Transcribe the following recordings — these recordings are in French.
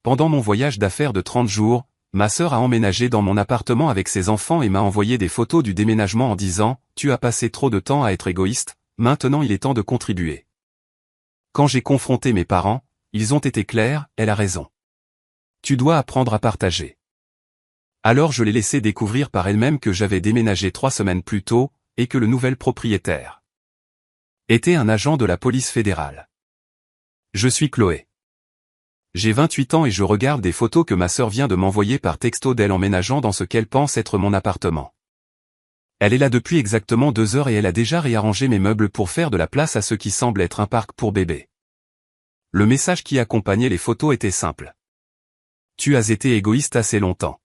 pendant mon voyage d'affaires de 30 jours, ma sœur a emménagé dans mon appartement avec ses enfants et m'a envoyé des photos du déménagement en disant « Tu as passé trop de temps à être égoïste, maintenant il est temps de contribuer. » Quand j'ai confronté mes parents, ils ont été clairs, elle a raison. Tu dois apprendre à partager. Alors je l'ai laissé découvrir par elle-même que j'avais déménagé 3 semaines plus tôt, et que le nouvel propriétaire était un agent de la police fédérale. Je suis Chloé. J'ai 28 ans et je regarde des photos que ma sœur vient de m'envoyer par texto d'elle emménageant dans ce qu'elle pense être mon appartement. Elle est là depuis exactement 2 heures et elle a déjà réarrangé mes meubles pour faire de la place à ce qui semble être un parc pour bébés. Le message qui accompagnait les photos était simple. Tu as été égoïste assez longtemps.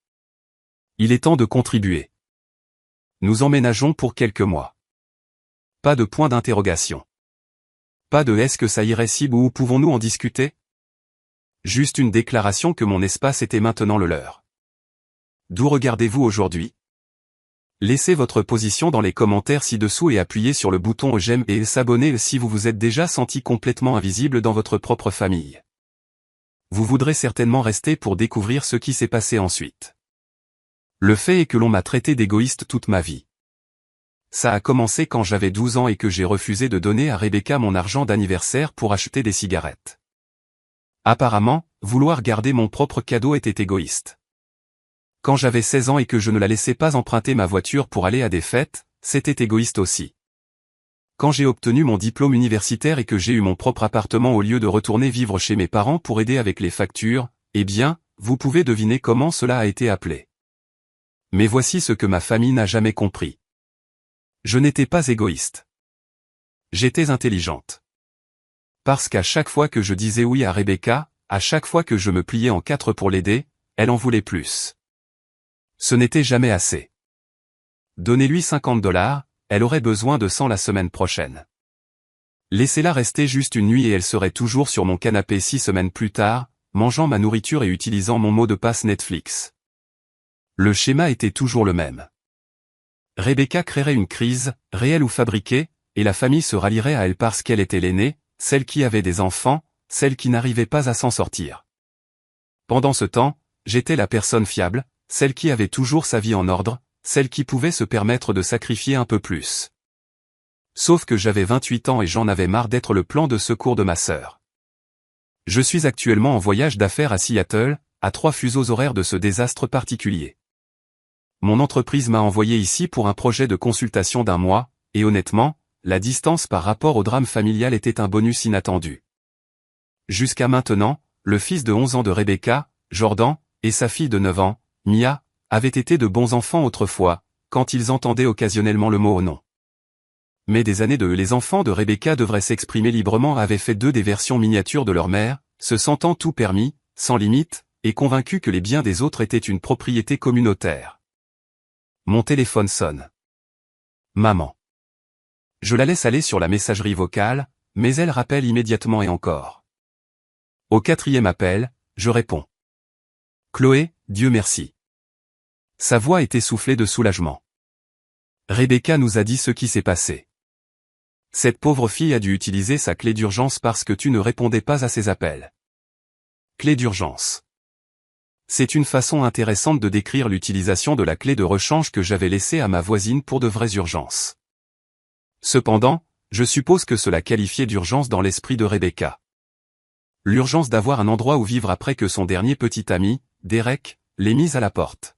Il est temps de contribuer. Nous emménageons pour quelques mois. Pas de point d'interrogation. Pas de est-ce que ça irait si ou pouvons-nous en discuter? Juste une déclaration que mon espace était maintenant le leur. D'où regardez-vous aujourd'hui? Laissez votre position dans les commentaires ci-dessous et appuyez sur le bouton j'aime et s'abonner si vous vous êtes déjà senti complètement invisible dans votre propre famille. Vous voudrez certainement rester pour découvrir ce qui s'est passé ensuite. Le fait est que l'on m'a traité d'égoïste toute ma vie. Ça a commencé quand j'avais 12 ans et que j'ai refusé de donner à Rebecca mon argent d'anniversaire pour acheter des cigarettes. Apparemment, vouloir garder mon propre cadeau était égoïste. Quand j'avais 16 ans et que je ne la laissais pas emprunter ma voiture pour aller à des fêtes, c'était égoïste aussi. Quand j'ai obtenu mon diplôme universitaire et que j'ai eu mon propre appartement au lieu de retourner vivre chez mes parents pour aider avec les factures, eh bien, vous pouvez deviner comment cela a été appelé. Mais voici ce que ma famille n'a jamais compris. Je n'étais pas égoïste. J'étais intelligente. Parce qu'à chaque fois que je disais oui à Rebecca, à chaque fois que je me pliais en 4 pour l'aider, elle en voulait plus. Ce n'était jamais assez. Donnez-lui $50, elle aurait besoin de 100 la semaine prochaine. Laissez-la rester juste une nuit et elle serait toujours sur mon canapé 6 semaines plus tard, mangeant ma nourriture et utilisant mon mot de passe Netflix. Le schéma était toujours le même. Rebecca créerait une crise, réelle ou fabriquée, et la famille se rallierait à elle parce qu'elle était l'aînée, celle qui avait des enfants, celle qui n'arrivait pas à s'en sortir. Pendant ce temps, j'étais la personne fiable, celle qui avait toujours sa vie en ordre, celle qui pouvait se permettre de sacrifier un peu plus. Sauf que j'avais 28 ans et j'en avais marre d'être le plan de secours de ma sœur. Je suis actuellement en voyage d'affaires à Seattle, à 3 fuseaux horaires de ce désastre particulier. Mon entreprise m'a envoyé ici pour un projet de consultation d'1 mois, et honnêtement, la distance par rapport au drame familial était un bonus inattendu. Jusqu'à maintenant, le fils de 11 ans de Rebecca, Jordan, et sa fille de 9 ans, Mia, avaient été de bons enfants autrefois, quand ils entendaient occasionnellement le mot « non ». Mais des années de les enfants de Rebecca devraient s'exprimer librement avaient fait d'eux des versions miniatures de leur mère, se sentant tout permis, sans limite, et convaincus que les biens des autres étaient une propriété communautaire. Mon téléphone sonne. Maman. Je la laisse aller sur la messagerie vocale, mais elle rappelle immédiatement et encore. Au 4e appel, je réponds. Chloé, Dieu merci. Sa voix est essoufflée de soulagement. Rebecca nous a dit ce qui s'est passé. Cette pauvre fille a dû utiliser sa clé d'urgence parce que tu ne répondais pas à ses appels. Clé d'urgence. C'est une façon intéressante de décrire l'utilisation de la clé de rechange que j'avais laissée à ma voisine pour de vraies urgences. Cependant, je suppose que cela qualifiait d'urgence dans l'esprit de Rebecca. L'urgence d'avoir un endroit où vivre après que son dernier petit ami, Derek, l'ait mise à la porte.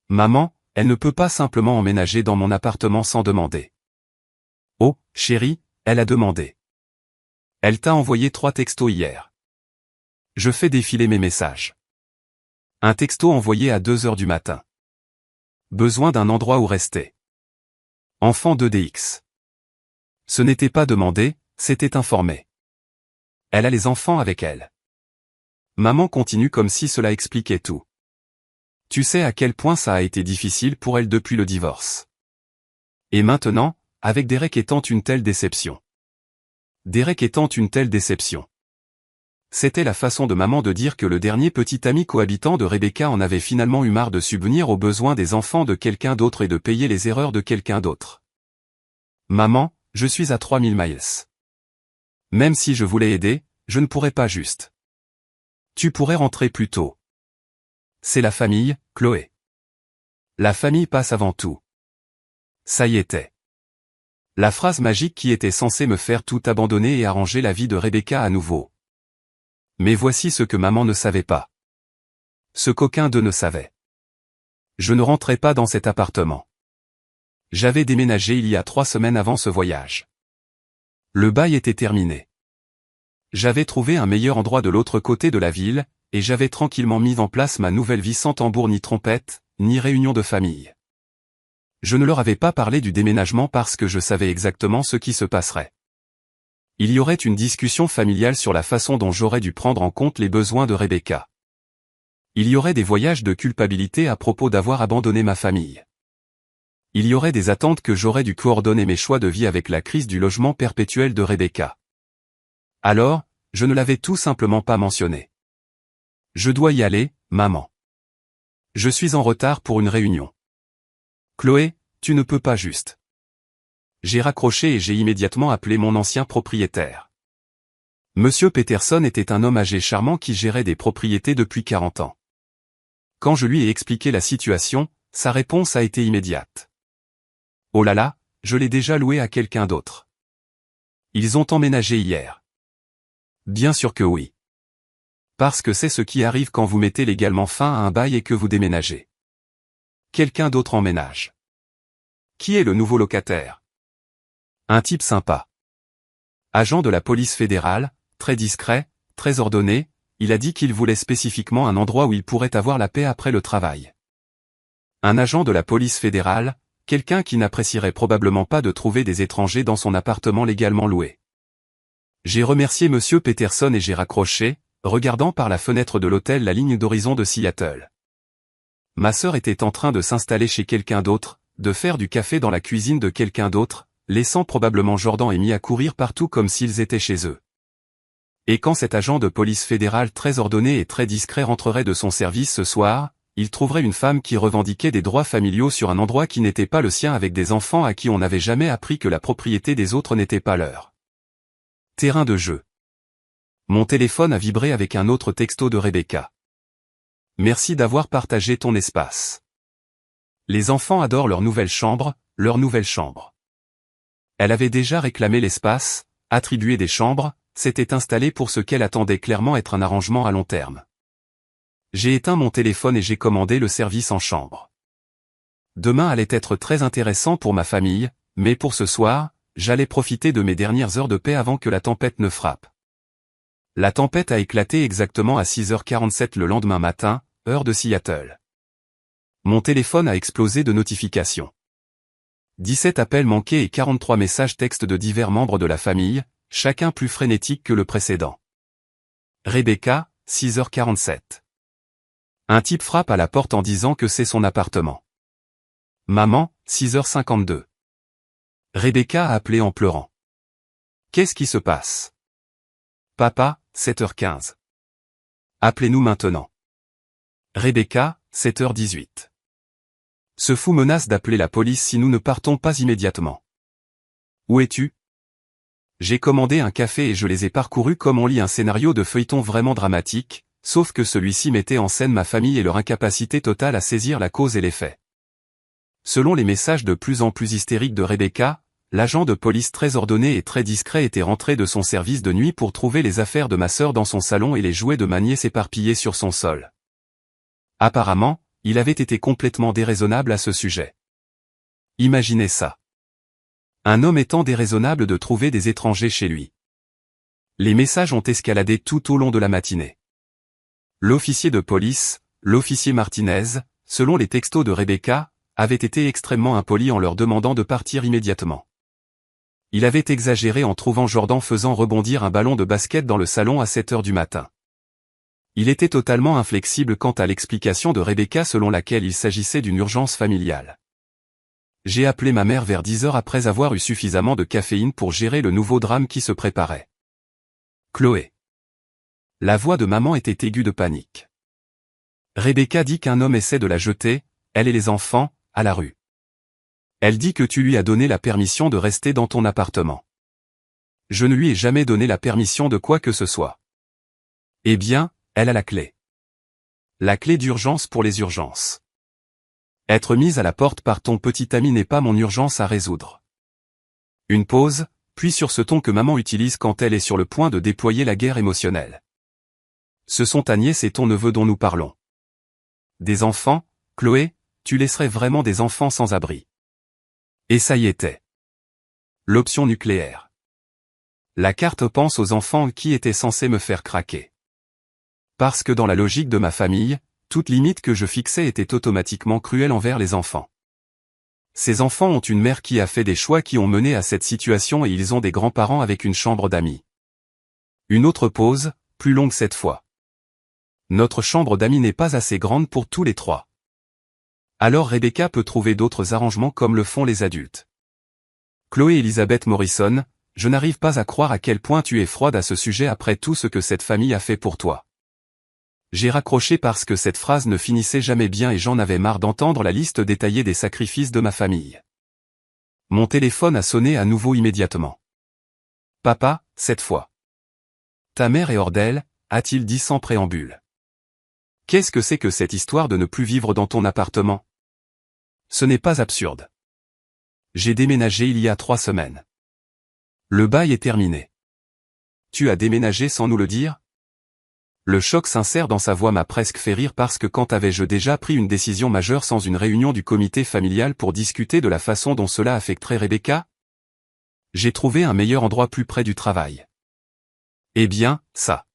Maman, elle ne peut pas simplement emménager dans mon appartement sans demander. Oh, chérie, elle a demandé. Elle t'a envoyé 3 textos hier. Je fais défiler mes messages. Un texto envoyé à 2 heures du matin. Besoin d'un endroit où rester. Enfant 2DX. Ce n'était pas demandé, c'était informé. Elle a les enfants avec elle. Maman continue comme si cela expliquait tout. Tu sais à quel point ça a été difficile pour elle depuis le divorce. Et maintenant, avec Derek étant une telle déception. Derek étant une telle déception. C'était la façon de maman de dire que le dernier petit ami cohabitant de Rebecca en avait finalement eu marre de subvenir aux besoins des enfants de quelqu'un d'autre et de payer les erreurs de quelqu'un d'autre. Maman, je suis à 3000 miles. Même si je voulais aider, je ne pourrais pas juste. Tu pourrais rentrer plus tôt. C'est la famille, Chloé. La famille passe avant tout. Ça y était. La phrase magique qui était censée me faire tout abandonner et arranger la vie de Rebecca à nouveau. Mais voici ce que maman ne savait pas. Ce qu'aucun d'eux ne savait. Je ne rentrais pas dans cet appartement. J'avais déménagé il y a 3 semaines avant ce voyage. Le bail était terminé. J'avais trouvé un meilleur endroit de l'autre côté de la ville, et j'avais tranquillement mis en place ma nouvelle vie sans tambour ni trompette, ni réunion de famille. Je ne leur avais pas parlé du déménagement parce que je savais exactement ce qui se passerait. Il y aurait une discussion familiale sur la façon dont j'aurais dû prendre en compte les besoins de Rebecca. Il y aurait des voyages de culpabilité à propos d'avoir abandonné ma famille. Il y aurait des attentes que j'aurais dû coordonner mes choix de vie avec la crise du logement perpétuel de Rebecca. Alors, je ne l'avais tout simplement pas mentionné. Je dois y aller, maman. Je suis en retard pour une réunion. Chloé, tu ne peux pas juste. J'ai raccroché et j'ai immédiatement appelé mon ancien propriétaire. Monsieur Peterson était un homme âgé charmant qui gérait des propriétés depuis 40 ans. Quand je lui ai expliqué la situation, sa réponse a été immédiate. Oh là là, je l'ai déjà loué à quelqu'un d'autre. Ils ont emménagé hier. Bien sûr que oui. Parce que c'est ce qui arrive quand vous mettez légalement fin à un bail et que vous déménagez. Quelqu'un d'autre emménage. Qui est le nouveau locataire? Un type sympa. Agent de la police fédérale, très discret, très ordonné, il a dit qu'il voulait spécifiquement un endroit où il pourrait avoir la paix après le travail. Un agent de la police fédérale, quelqu'un qui n'apprécierait probablement pas de trouver des étrangers dans son appartement légalement loué. J'ai remercié monsieur Peterson et j'ai raccroché, regardant par la fenêtre de l'hôtel la ligne d'horizon de Seattle. Ma sœur était en train de s'installer chez quelqu'un d'autre, de faire du café dans la cuisine de quelqu'un d'autre, laissant probablement Jordan et Amy à courir partout comme s'ils étaient chez eux. Et quand cet agent de police fédérale très ordonné et très discret rentrerait de son service ce soir, il trouverait une femme qui revendiquait des droits familiaux sur un endroit qui n'était pas le sien avec des enfants à qui on n'avait jamais appris que la propriété des autres n'était pas leur. Terrain de jeu. Mon téléphone a vibré avec un autre texto de Rebecca. Merci d'avoir partagé ton espace. Les enfants adorent leur nouvelle chambre, leur nouvelle chambre. Elle avait déjà réclamé l'espace, attribué des chambres, s'était installée pour ce qu'elle attendait clairement être un arrangement à long terme. J'ai éteint mon téléphone et j'ai commandé le service en chambre. Demain allait être très intéressant pour ma famille, mais pour ce soir, j'allais profiter de mes dernières heures de paix avant que la tempête ne frappe. La tempête a éclaté exactement à 6h47 le lendemain matin, heure de Seattle. Mon téléphone a explosé de notifications. 17 appels manqués et 43 messages textes de divers membres de la famille, chacun plus frénétique que le précédent. Rebecca, 6h47. Un type frappe à la porte en disant que c'est son appartement. Maman, 6h52. Rebecca a appelé en pleurant. Qu'est-ce qui se passe? Papa, 7h15. Appelez-nous maintenant. Rebecca, 7h18. Ce fou menace d'appeler la police si nous ne partons pas immédiatement. Où es-tu? J'ai commandé un café et je les ai parcourus comme on lit un scénario de feuilleton vraiment dramatique, sauf que celui-ci mettait en scène ma famille et leur incapacité totale à saisir la cause et les faits. Selon les messages de plus en plus hystériques de Rebecca, l'agent de police très ordonné et très discret était rentré de son service de nuit pour trouver les affaires de ma sœur dans son salon et les jouets de ma nièce éparpillés sur son sol. Apparemment, il avait été complètement déraisonnable à ce sujet. Imaginez ça. Un homme étant déraisonnable de trouver des étrangers chez lui. Les messages ont escaladé tout au long de la matinée. L'officier de police, l'officier Martinez, selon les textos de Rebecca, avait été extrêmement impoli en leur demandant de partir immédiatement. Il avait exagéré en trouvant Jordan faisant rebondir un ballon de basket dans le salon à 7h du matin. Il était totalement inflexible quant à l'explication de Rebecca selon laquelle il s'agissait d'une urgence familiale. J'ai appelé ma mère vers 10h après avoir eu suffisamment de caféine pour gérer le nouveau drame qui se préparait. Chloé. La voix de maman était aiguë de panique. Rebecca dit qu'un homme essaie de la jeter, elle et les enfants, à la rue. Elle dit que tu lui as donné la permission de rester dans ton appartement. Je ne lui ai jamais donné la permission de quoi que ce soit. Eh bien, elle a la clé. La clé d'urgence pour les urgences. Être mise à la porte par ton petit ami n'est pas mon urgence à résoudre. Une pause, puis sur ce ton que maman utilise quand elle est sur le point de déployer la guerre émotionnelle. Ce sont ta nièce et ton neveu dont nous parlons. Des enfants, Chloé, tu laisserais vraiment des enfants sans abri. Et ça y était. L'option nucléaire. La carte pense aux enfants qui étaient censés me faire craquer. Parce que dans la logique de ma famille, toute limite que je fixais était automatiquement cruelle envers les enfants. Ces enfants ont une mère qui a fait des choix qui ont mené à cette situation et ils ont des grands-parents avec une chambre d'amis. Une autre pause, plus longue cette fois. Notre chambre d'amis n'est pas assez grande pour tous les trois. Alors Rebecca peut trouver d'autres arrangements comme le font les adultes. Chloé Elizabeth Morrison, je n'arrive pas à croire à quel point tu es froide à ce sujet après tout ce que cette famille a fait pour toi. J'ai raccroché parce que cette phrase ne finissait jamais bien et j'en avais marre d'entendre la liste détaillée des sacrifices de ma famille. Mon téléphone a sonné à nouveau immédiatement. Papa, cette fois. Ta mère est hors d'elle, a-t-il dit sans préambule. Qu'est-ce que c'est que cette histoire de ne plus vivre dans ton appartement? Ce n'est pas absurde. J'ai déménagé il y a 3 semaines. Le bail est terminé. Tu as déménagé sans nous le dire? Le choc sincère dans sa voix m'a presque fait rire parce que quand avais-je déjà pris une décision majeure sans une réunion du comité familial pour discuter de la façon dont cela affecterait Rebecca? J'ai trouvé un meilleur endroit plus près du travail. Eh bien, ça.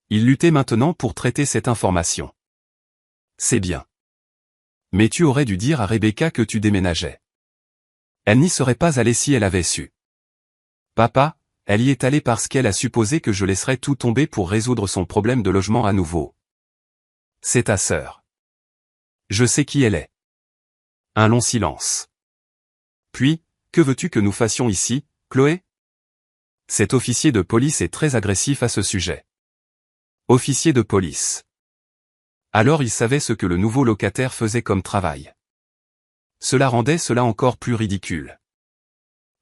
Il luttait maintenant pour traiter cette information. C'est bien. Mais tu aurais dû dire à Rebecca que tu déménageais. Elle n'y serait pas allée si elle avait su. Papa, elle y est allée parce qu'elle a supposé que je laisserais tout tomber pour résoudre son problème de logement à nouveau. C'est ta sœur. Je sais qui elle est. Un long silence. Puis, que veux-tu que nous fassions ici, Chloé? Cet officier de police est très agressif à ce sujet. Officier de police. Alors il savait ce que le nouveau locataire faisait comme travail. Cela rendait cela encore plus ridicule.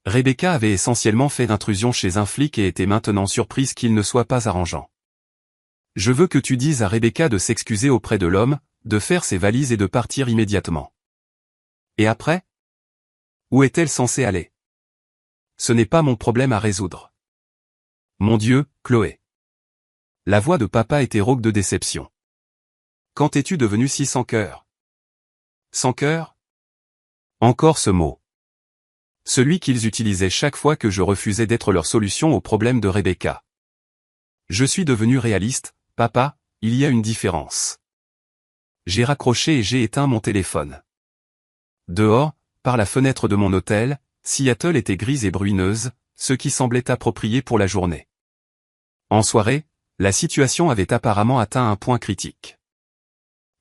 Rebecca avait essentiellement fait intrusion chez un flic et était maintenant surprise qu'il ne soit pas arrangeant. Je veux que tu dises à Rebecca de s'excuser auprès de l'homme, de faire ses valises et de partir immédiatement. Et après? Où est-elle censée aller? Ce n'est pas mon problème à résoudre. Mon Dieu, Chloé. La voix de papa était rauque de déception. Quand es-tu devenue si sans cœur? Sans cœur? Encore ce mot. Celui qu'ils utilisaient chaque fois que je refusais d'être leur solution au problème de Rebecca. Je suis devenu réaliste, papa, il y a une différence. J'ai raccroché et j'ai éteint mon téléphone. Dehors, par la fenêtre de mon hôtel, Seattle était grise et bruineuse, ce qui semblait approprié pour la journée. En soirée, la situation avait apparemment atteint un point critique.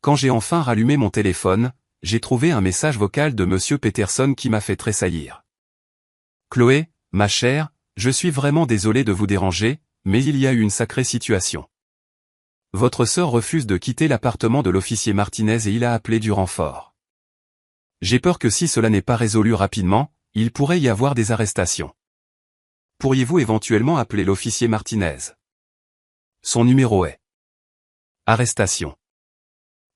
Quand j'ai enfin rallumé mon téléphone, j'ai trouvé un message vocal de Monsieur Peterson qui m'a fait tressaillir. Chloé, ma chère, je suis vraiment désolé de vous déranger, mais il y a eu une sacrée situation. Votre sœur refuse de quitter l'appartement de l'officier Martinez et il a appelé du renfort. J'ai peur que si cela n'est pas résolu rapidement, il pourrait y avoir des arrestations. Pourriez-vous éventuellement appeler l'officier Martinez? Son numéro est. Arrestation.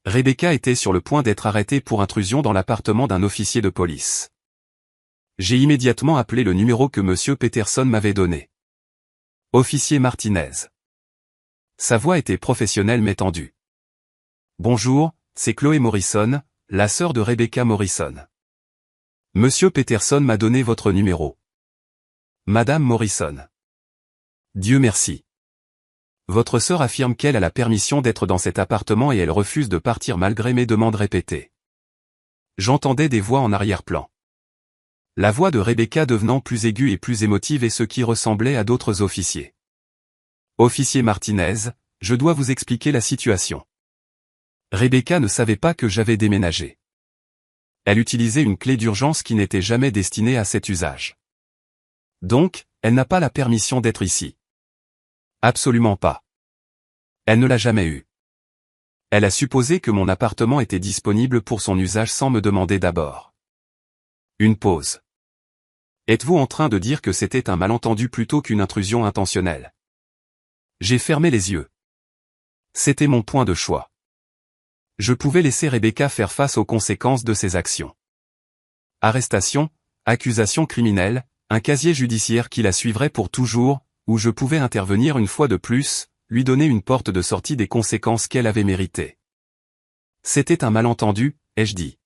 Rebecca était sur le point d'être arrêtée pour intrusion dans l'appartement d'un officier de police. J'ai immédiatement appelé le numéro que Monsieur Peterson m'avait donné. Officier Martinez. Sa voix était professionnelle mais tendue. Bonjour, c'est Chloé Morrison, la sœur de Rebecca Morrison. Monsieur Peterson m'a donné votre numéro. Madame Morrison. Dieu merci. Votre sœur affirme qu'elle a la permission d'être dans cet appartement et elle refuse de partir malgré mes demandes répétées. J'entendais des voix en arrière-plan. La voix de Rebecca devenant plus aiguë et plus émotive et ce qui ressemblait à d'autres officiers. Officier Martinez, je dois vous expliquer la situation. Rebecca ne savait pas que j'avais déménagé. Elle utilisait une clé d'urgence qui n'était jamais destinée à cet usage. Donc, elle n'a pas la permission d'être ici. Absolument pas. Elle ne l'a jamais eue. Elle a supposé que mon appartement était disponible pour son usage sans me demander d'abord. Une pause. Êtes-vous en train de dire que c'était un malentendu plutôt qu'une intrusion intentionnelle? J'ai fermé les yeux. C'était mon point de choix. Je pouvais laisser Rebecca faire face aux conséquences de ses actions. Arrestation, accusation criminelle, un casier judiciaire qui la suivrait pour toujours, où je pouvais intervenir une fois de plus, lui donner une porte de sortie des conséquences qu'elle avait méritées. C'était un malentendu, ai-je dit.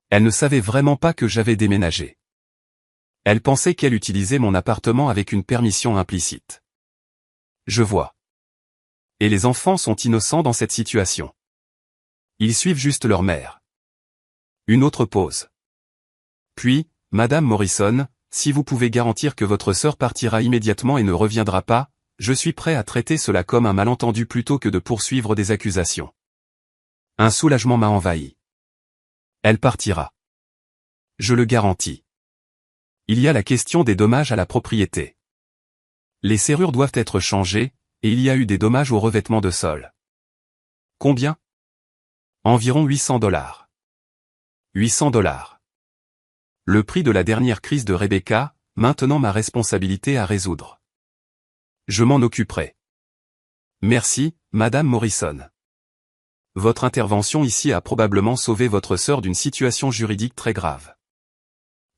Elle ne savait vraiment pas que j'avais déménagé. Elle pensait qu'elle utilisait mon appartement avec une permission implicite. Je vois. Et les enfants sont innocents dans cette situation. Ils suivent juste leur mère. Une autre pause. Puis, Madame Morrison, si vous pouvez garantir que votre sœur partira immédiatement et ne reviendra pas, je suis prêt à traiter cela comme un malentendu plutôt que de poursuivre des accusations. Un soulagement m'a envahi. Elle partira. Je le garantis. Il y a la question des dommages à la propriété. Les serrures doivent être changées, et il y a eu des dommages au revêtement de sol. Combien? Environ $800. $800. Le prix de la dernière crise de Rebecca, maintenant ma responsabilité à résoudre. Je m'en occuperai. Merci, Madame Morrison. Votre intervention ici a probablement sauvé votre sœur d'une situation juridique très grave.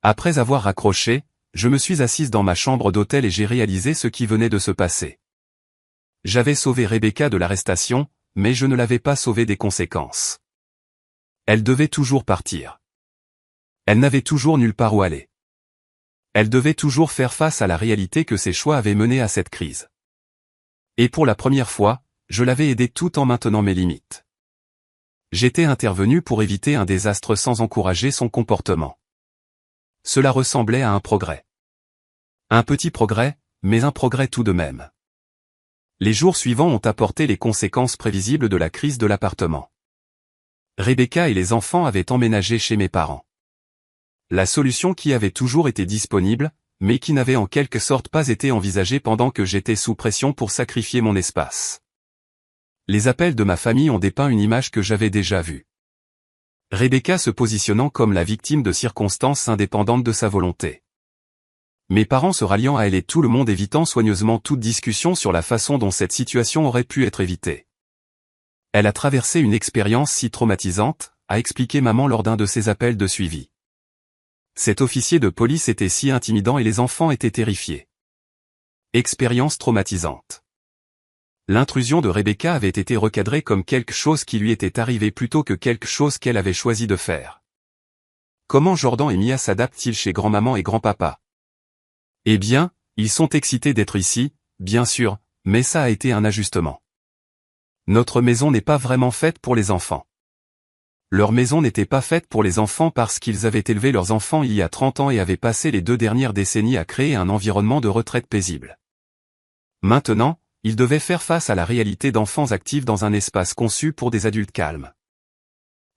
Après avoir raccroché, je me suis assise dans ma chambre d'hôtel et j'ai réalisé ce qui venait de se passer. J'avais sauvé Rebecca de l'arrestation, mais je ne l'avais pas sauvée des conséquences. Elle devait toujours partir. Elle n'avait toujours nulle part où aller. Elle devait toujours faire face à la réalité que ses choix avaient mené à cette crise. Et pour la première fois, je l'avais aidée tout en maintenant mes limites. J'étais intervenu pour éviter un désastre sans encourager son comportement. Cela ressemblait à un progrès. Un petit progrès, mais un progrès tout de même. Les jours suivants ont apporté les conséquences prévisibles de la crise de l'appartement. Rebecca et les enfants avaient emménagé chez mes parents. La solution qui avait toujours été disponible, mais qui n'avait en quelque sorte pas été envisagée pendant que j'étais sous pression pour sacrifier mon espace. Les appels de ma famille ont dépeint une image que j'avais déjà vue. Rebecca se positionnant comme la victime de circonstances indépendantes de sa volonté. Mes parents se ralliant à elle et tout le monde évitant soigneusement toute discussion sur la façon dont cette situation aurait pu être évitée. Elle a traversé une expérience si traumatisante, a expliqué maman lors d'un de ses appels de suivi. Cet officier de police était si intimidant et les enfants étaient terrifiés. Expérience traumatisante. L'intrusion de Rebecca avait été recadrée comme quelque chose qui lui était arrivé plutôt que quelque chose qu'elle avait choisi de faire. Comment Jordan et Mia s'adaptent-ils chez grand-maman et grand-papa? Eh bien, ils sont excités d'être ici, bien sûr, mais ça a été un ajustement. Notre maison n'est pas vraiment faite pour les enfants. Leur maison n'était pas faite pour les enfants parce qu'ils avaient élevé leurs enfants il y a 30 ans et avaient passé les 2 dernières décennies à créer un environnement de retraite paisible. Maintenant, ils devaient faire face à la réalité d'enfants actifs dans un espace conçu pour des adultes calmes.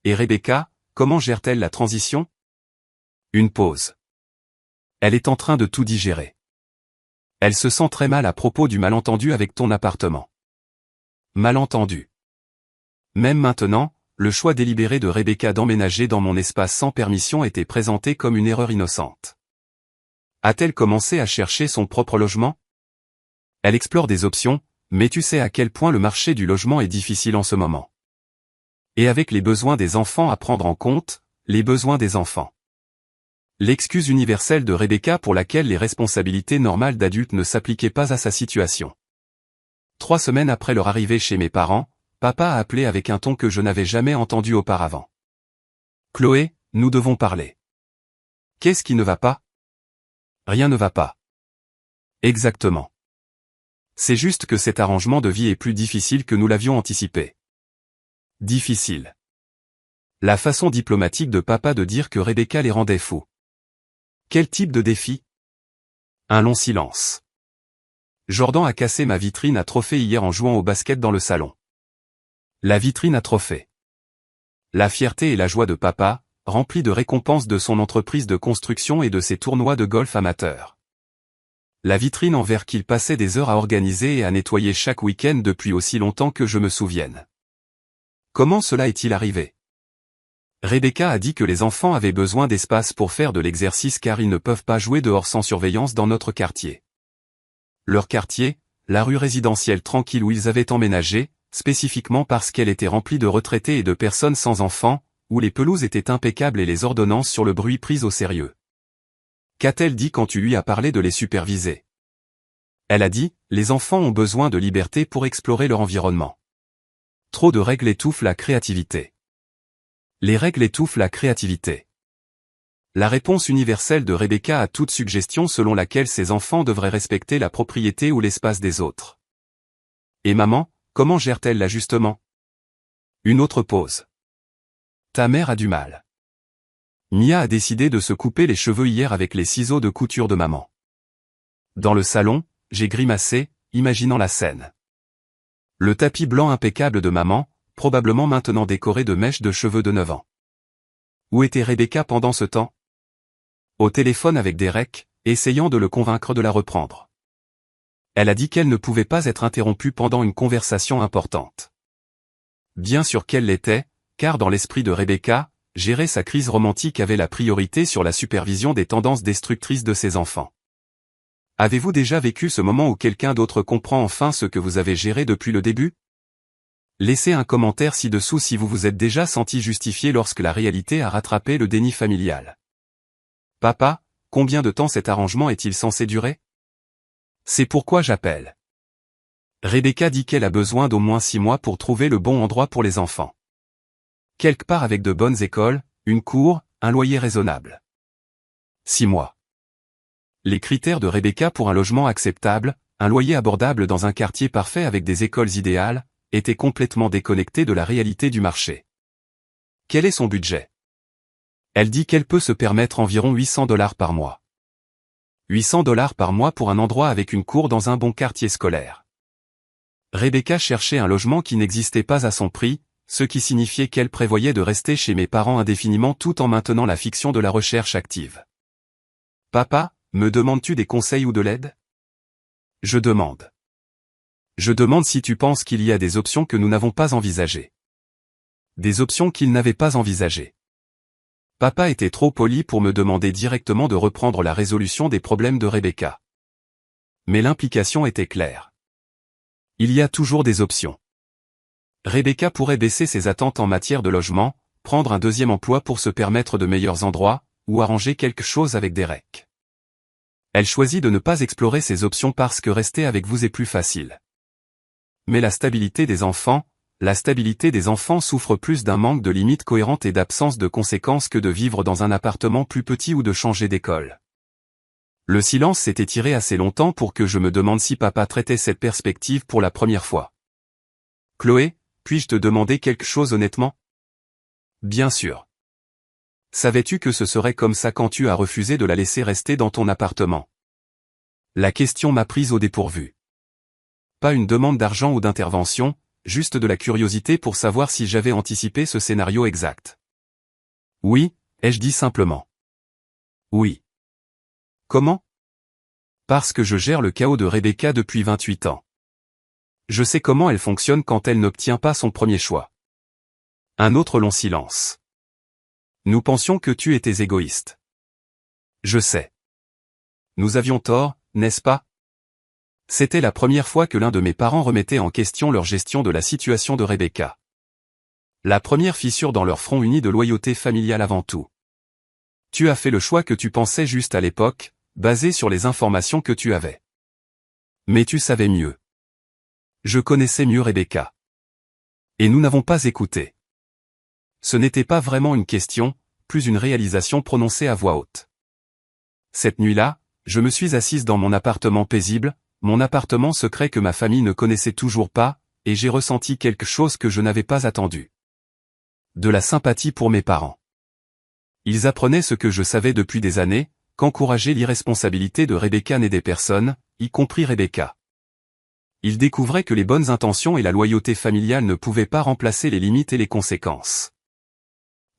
Et Rebecca, comment gère-t-elle la transition? Une pause. Elle est en train de tout digérer. Elle se sent très mal à propos du malentendu avec ton appartement. Malentendu. Même maintenant, le choix délibéré de Rebecca d'emménager dans mon espace sans permission était présenté comme une erreur innocente. A-t-elle commencé à chercher son propre logement? Elle explore des options, mais tu sais à quel point le marché du logement est difficile en ce moment. Et avec les besoins des enfants à prendre en compte, les besoins des enfants. L'excuse universelle de Rebecca pour laquelle les responsabilités normales d'adultes ne s'appliquaient pas à sa situation. 3 semaines après leur arrivée chez mes parents, papa a appelé avec un ton que je n'avais jamais entendu auparavant. Chloé, nous devons parler. Qu'est-ce qui ne va pas? Rien ne va pas. Exactement. C'est juste que cet arrangement de vie est plus difficile que nous l'avions anticipé. Difficile. La façon diplomatique de papa de dire que Rebecca les rendait fous. Quel type de défi? Un long silence. Jordan a cassé ma vitrine à trophées hier en jouant au basket dans le salon. La vitrine à trophées. La fierté et la joie de papa, remplie de récompenses de son entreprise de construction et de ses tournois de golf amateurs. La vitrine en verre qu'il passait des heures à organiser et à nettoyer chaque week-end depuis aussi longtemps que je me souvienne. Comment cela est-il arrivé? Rebecca a dit que les enfants avaient besoin d'espace pour faire de l'exercice car ils ne peuvent pas jouer dehors sans surveillance dans notre quartier. Leur quartier, la rue résidentielle tranquille où ils avaient emménagé, spécifiquement parce qu'elle était remplie de retraités et de personnes sans enfants, où les pelouses étaient impeccables et les ordonnances sur le bruit prises au sérieux. Qu'a-t-elle dit quand tu lui as parlé de les superviser? Elle a dit, les enfants ont besoin de liberté pour explorer leur environnement. Trop de règles étouffent la créativité. Les règles étouffent la créativité. La réponse universelle de Rebecca à toute suggestion selon laquelle ses enfants devraient respecter la propriété ou l'espace des autres. Et maman, comment gère-t-elle l'ajustement? Une autre pause. Ta mère a du mal. Mia a décidé de se couper les cheveux hier avec les ciseaux de couture de maman. Dans le salon, j'ai grimacé, imaginant la scène. Le tapis blanc impeccable de maman, probablement maintenant décoré de mèches de cheveux de 9 ans. Où était Rebecca pendant ce temps? Au téléphone avec Derek, essayant de le convaincre de la reprendre. Elle a dit qu'elle ne pouvait pas être interrompue pendant une conversation importante. Bien sûr qu'elle l'était, car dans l'esprit de Rebecca, gérer sa crise romantique avait la priorité sur la supervision des tendances destructrices de ses enfants. Avez-vous déjà vécu ce moment où quelqu'un d'autre comprend enfin ce que vous avez géré depuis le début? Laissez un commentaire ci-dessous si vous vous êtes déjà senti justifié lorsque la réalité a rattrapé le déni familial. Papa, combien de temps cet arrangement est-il censé durer? C'est pourquoi j'appelle. Rebecca dit qu'elle a besoin d'au moins 6 mois pour trouver le bon endroit pour les enfants. Quelque part avec de bonnes écoles, une cour, un loyer raisonnable. 6 mois. Les critères de Rebecca pour un logement acceptable, un loyer abordable dans un quartier parfait avec des écoles idéales, étaient complètement déconnectés de la réalité du marché. Quel est son budget? Elle dit qu'elle peut se permettre environ $800 par mois. $800 par mois pour un endroit avec une cour dans un bon quartier scolaire. Rebecca cherchait un logement qui n'existait pas à son prix, ce qui signifiait qu'elle prévoyait de rester chez mes parents indéfiniment tout en maintenant la fiction de la recherche active. Papa, me demandes-tu des conseils ou de l'aide? Je demande. Je demande si tu penses qu'il y a des options que nous n'avons pas envisagées. Des options qu'il n'avait pas envisagées. Papa était trop poli pour me demander directement de reprendre la résolution des problèmes de Rebecca. Mais l'implication était claire. Il y a toujours des options. Rebecca pourrait baisser ses attentes en matière de logement, prendre un deuxième emploi pour se permettre de meilleurs endroits, ou arranger quelque chose avec Derek. Elle choisit de ne pas explorer ces options parce que rester avec vous est plus facile. Mais la stabilité des enfants souffre plus d'un manque de limites cohérentes et d'absence de conséquences que de vivre dans un appartement plus petit ou de changer d'école. Le silence s'est étiré assez longtemps pour que je me demande si papa traitait cette perspective pour la première fois. Chloé, puis-je te demander quelque chose honnêtement? Bien sûr. Savais-tu que ce serait comme ça quand tu as refusé de la laisser rester dans ton appartement? La question m'a prise au dépourvu. Pas une demande d'argent ou d'intervention, juste de la curiosité pour savoir si j'avais anticipé ce scénario exact. Oui, ai-je dit simplement. Oui. Comment? Parce que je gère le chaos de Rebecca depuis 28 ans. Je sais comment elle fonctionne quand elle n'obtient pas son premier choix. Un autre long silence. Nous pensions que tu étais égoïste. Je sais. Nous avions tort, n'est-ce pas? C'était la première fois que l'un de mes parents remettait en question leur gestion de la situation de Rebecca. La première fissure dans leur front uni de loyauté familiale avant tout. Tu as fait le choix que tu pensais juste à l'époque, basé sur les informations que tu avais. Mais tu savais mieux. Je connaissais mieux Rebecca. Et nous n'avons pas écouté. Ce n'était pas vraiment une question, plus une réalisation prononcée à voix haute. Cette nuit-là, je me suis assise dans mon appartement paisible, mon appartement secret que ma famille ne connaissait toujours pas, et j'ai ressenti quelque chose que je n'avais pas attendu. De la sympathie pour mes parents. Ils apprenaient ce que je savais depuis des années, qu'encourager l'irresponsabilité de Rebecca n'aidait personne, y compris Rebecca. Ils découvraient que les bonnes intentions et la loyauté familiale ne pouvaient pas remplacer les limites et les conséquences.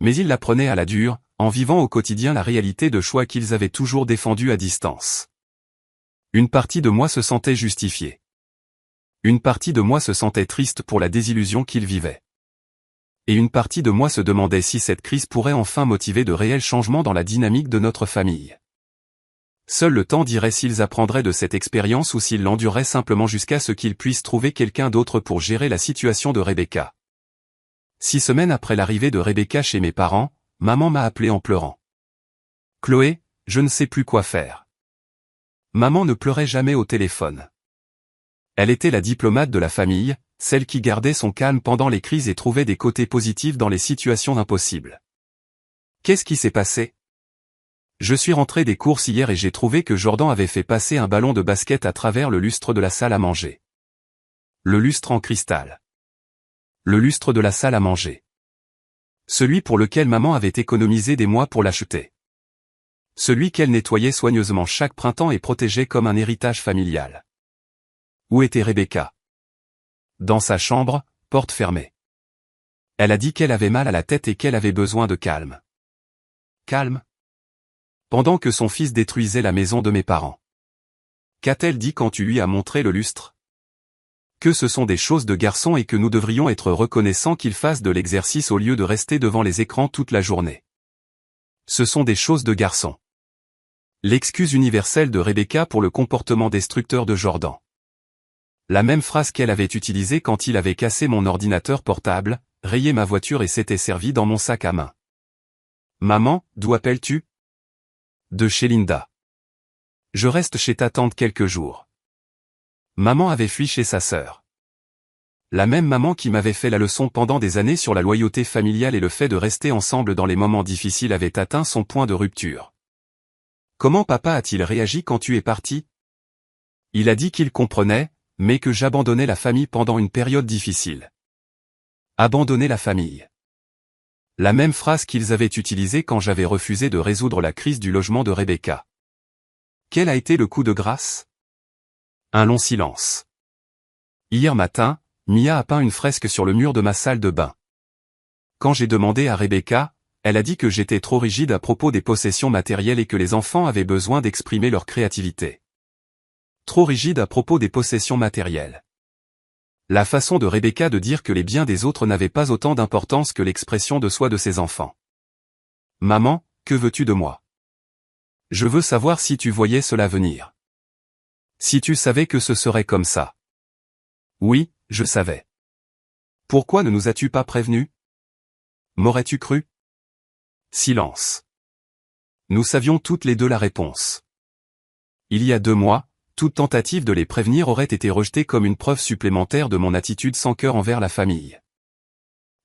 Mais ils l'apprenaient à la dure, en vivant au quotidien la réalité de choix qu'ils avaient toujours défendus à distance. Une partie de moi se sentait justifiée. Une partie de moi se sentait triste pour la désillusion qu'ils vivaient. Et une partie de moi se demandait si cette crise pourrait enfin motiver de réels changements dans la dynamique de notre famille. Seul le temps dirait s'ils apprendraient de cette expérience ou s'ils l'endureraient simplement jusqu'à ce qu'ils puissent trouver quelqu'un d'autre pour gérer la situation de Rebecca. 6 semaines après l'arrivée de Rebecca chez mes parents, maman m'a appelé en pleurant. « Chloé, je ne sais plus quoi faire. » Maman ne pleurait jamais au téléphone. Elle était la diplomate de la famille, celle qui gardait son calme pendant les crises et trouvait des côtés positifs dans les situations impossibles. Qu'est-ce qui s'est passé? Je suis rentré des courses hier et j'ai trouvé que Jordan avait fait passer un ballon de basket à travers le lustre de la salle à manger. Le lustre en cristal. Le lustre de la salle à manger. Celui pour lequel maman avait économisé des mois pour l'acheter. Celui qu'elle nettoyait soigneusement chaque printemps et protégeait comme un héritage familial. Où était Rebecca? Dans sa chambre, porte fermée. Elle a dit qu'elle avait mal à la tête et qu'elle avait besoin de calme. Calme? Pendant que son fils détruisait la maison de mes parents. Qu'a-t-elle dit quand tu lui as montré le lustre? Que ce sont des choses de garçon et que nous devrions être reconnaissants qu'ils fassent de l'exercice au lieu de rester devant les écrans toute la journée. Ce sont des choses de garçon. L'excuse universelle de Rebecca pour le comportement destructeur de Jordan. La même phrase qu'elle avait utilisée quand il avait cassé mon ordinateur portable, rayé ma voiture et s'était servi dans mon sac à main. Maman, d'où appelles-tu? De chez Linda. Je reste chez ta tante quelques jours. Maman avait fui chez sa sœur. La même maman qui m'avait fait la leçon pendant des années sur la loyauté familiale et le fait de rester ensemble dans les moments difficiles avait atteint son point de rupture. Comment papa a-t-il réagi quand tu es parti? Il a dit qu'il comprenait, mais que j'abandonnais la famille pendant une période difficile. Abandonner la famille. La même phrase qu'ils avaient utilisée quand j'avais refusé de résoudre la crise du logement de Rebecca. Quel a été le coup de grâce? Un long silence. Hier matin, Mia a peint une fresque sur le mur de ma salle de bain. Quand j'ai demandé à Rebecca, elle a dit que j'étais trop rigide à propos des possessions matérielles et que les enfants avaient besoin d'exprimer leur créativité. Trop rigide à propos des possessions matérielles. La façon de Rebecca de dire que les biens des autres n'avaient pas autant d'importance que l'expression de soi de ses enfants. Maman, que veux-tu de moi? Je veux savoir si tu voyais cela venir. Si tu savais que ce serait comme ça. Oui, je savais. Pourquoi ne nous as-tu pas prévenus? M'aurais-tu cru? Silence. Nous savions toutes les deux la réponse. Il y a 2 mois, toute tentative de les prévenir aurait été rejetée comme une preuve supplémentaire de mon attitude sans cœur envers la famille.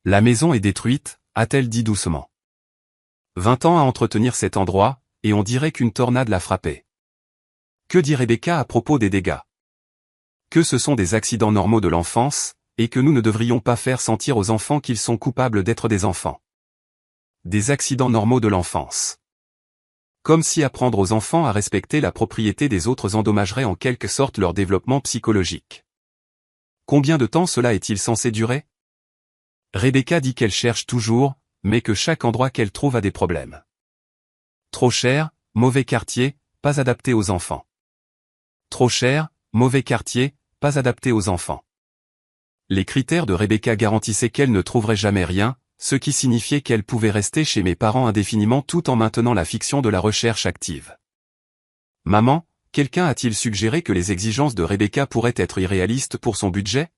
La maison est détruite, a-t-elle dit doucement. 20 ans à entretenir cet endroit, et on dirait qu'une tornade l'a frappé. Que dit Rebecca à propos des dégâts? Que ce sont des accidents normaux de l'enfance, et que nous ne devrions pas faire sentir aux enfants qu'ils sont coupables d'être des enfants. Des accidents normaux de l'enfance. Comme si apprendre aux enfants à respecter la propriété des autres endommagerait en quelque sorte leur développement psychologique. Combien de temps cela est-il censé durer? Rebecca dit qu'elle cherche toujours, mais que chaque endroit qu'elle trouve a des problèmes. Trop cher, mauvais quartier, pas adapté aux enfants. Trop cher, mauvais quartier, pas adapté aux enfants. Les critères de Rebecca garantissaient qu'elle ne trouverait jamais rien, ce qui signifiait qu'elle pouvait rester chez mes parents indéfiniment tout en maintenant la fiction de la recherche active. Maman, quelqu'un a-t-il suggéré que les exigences de Rebecca pourraient être irréalistes pour son budget?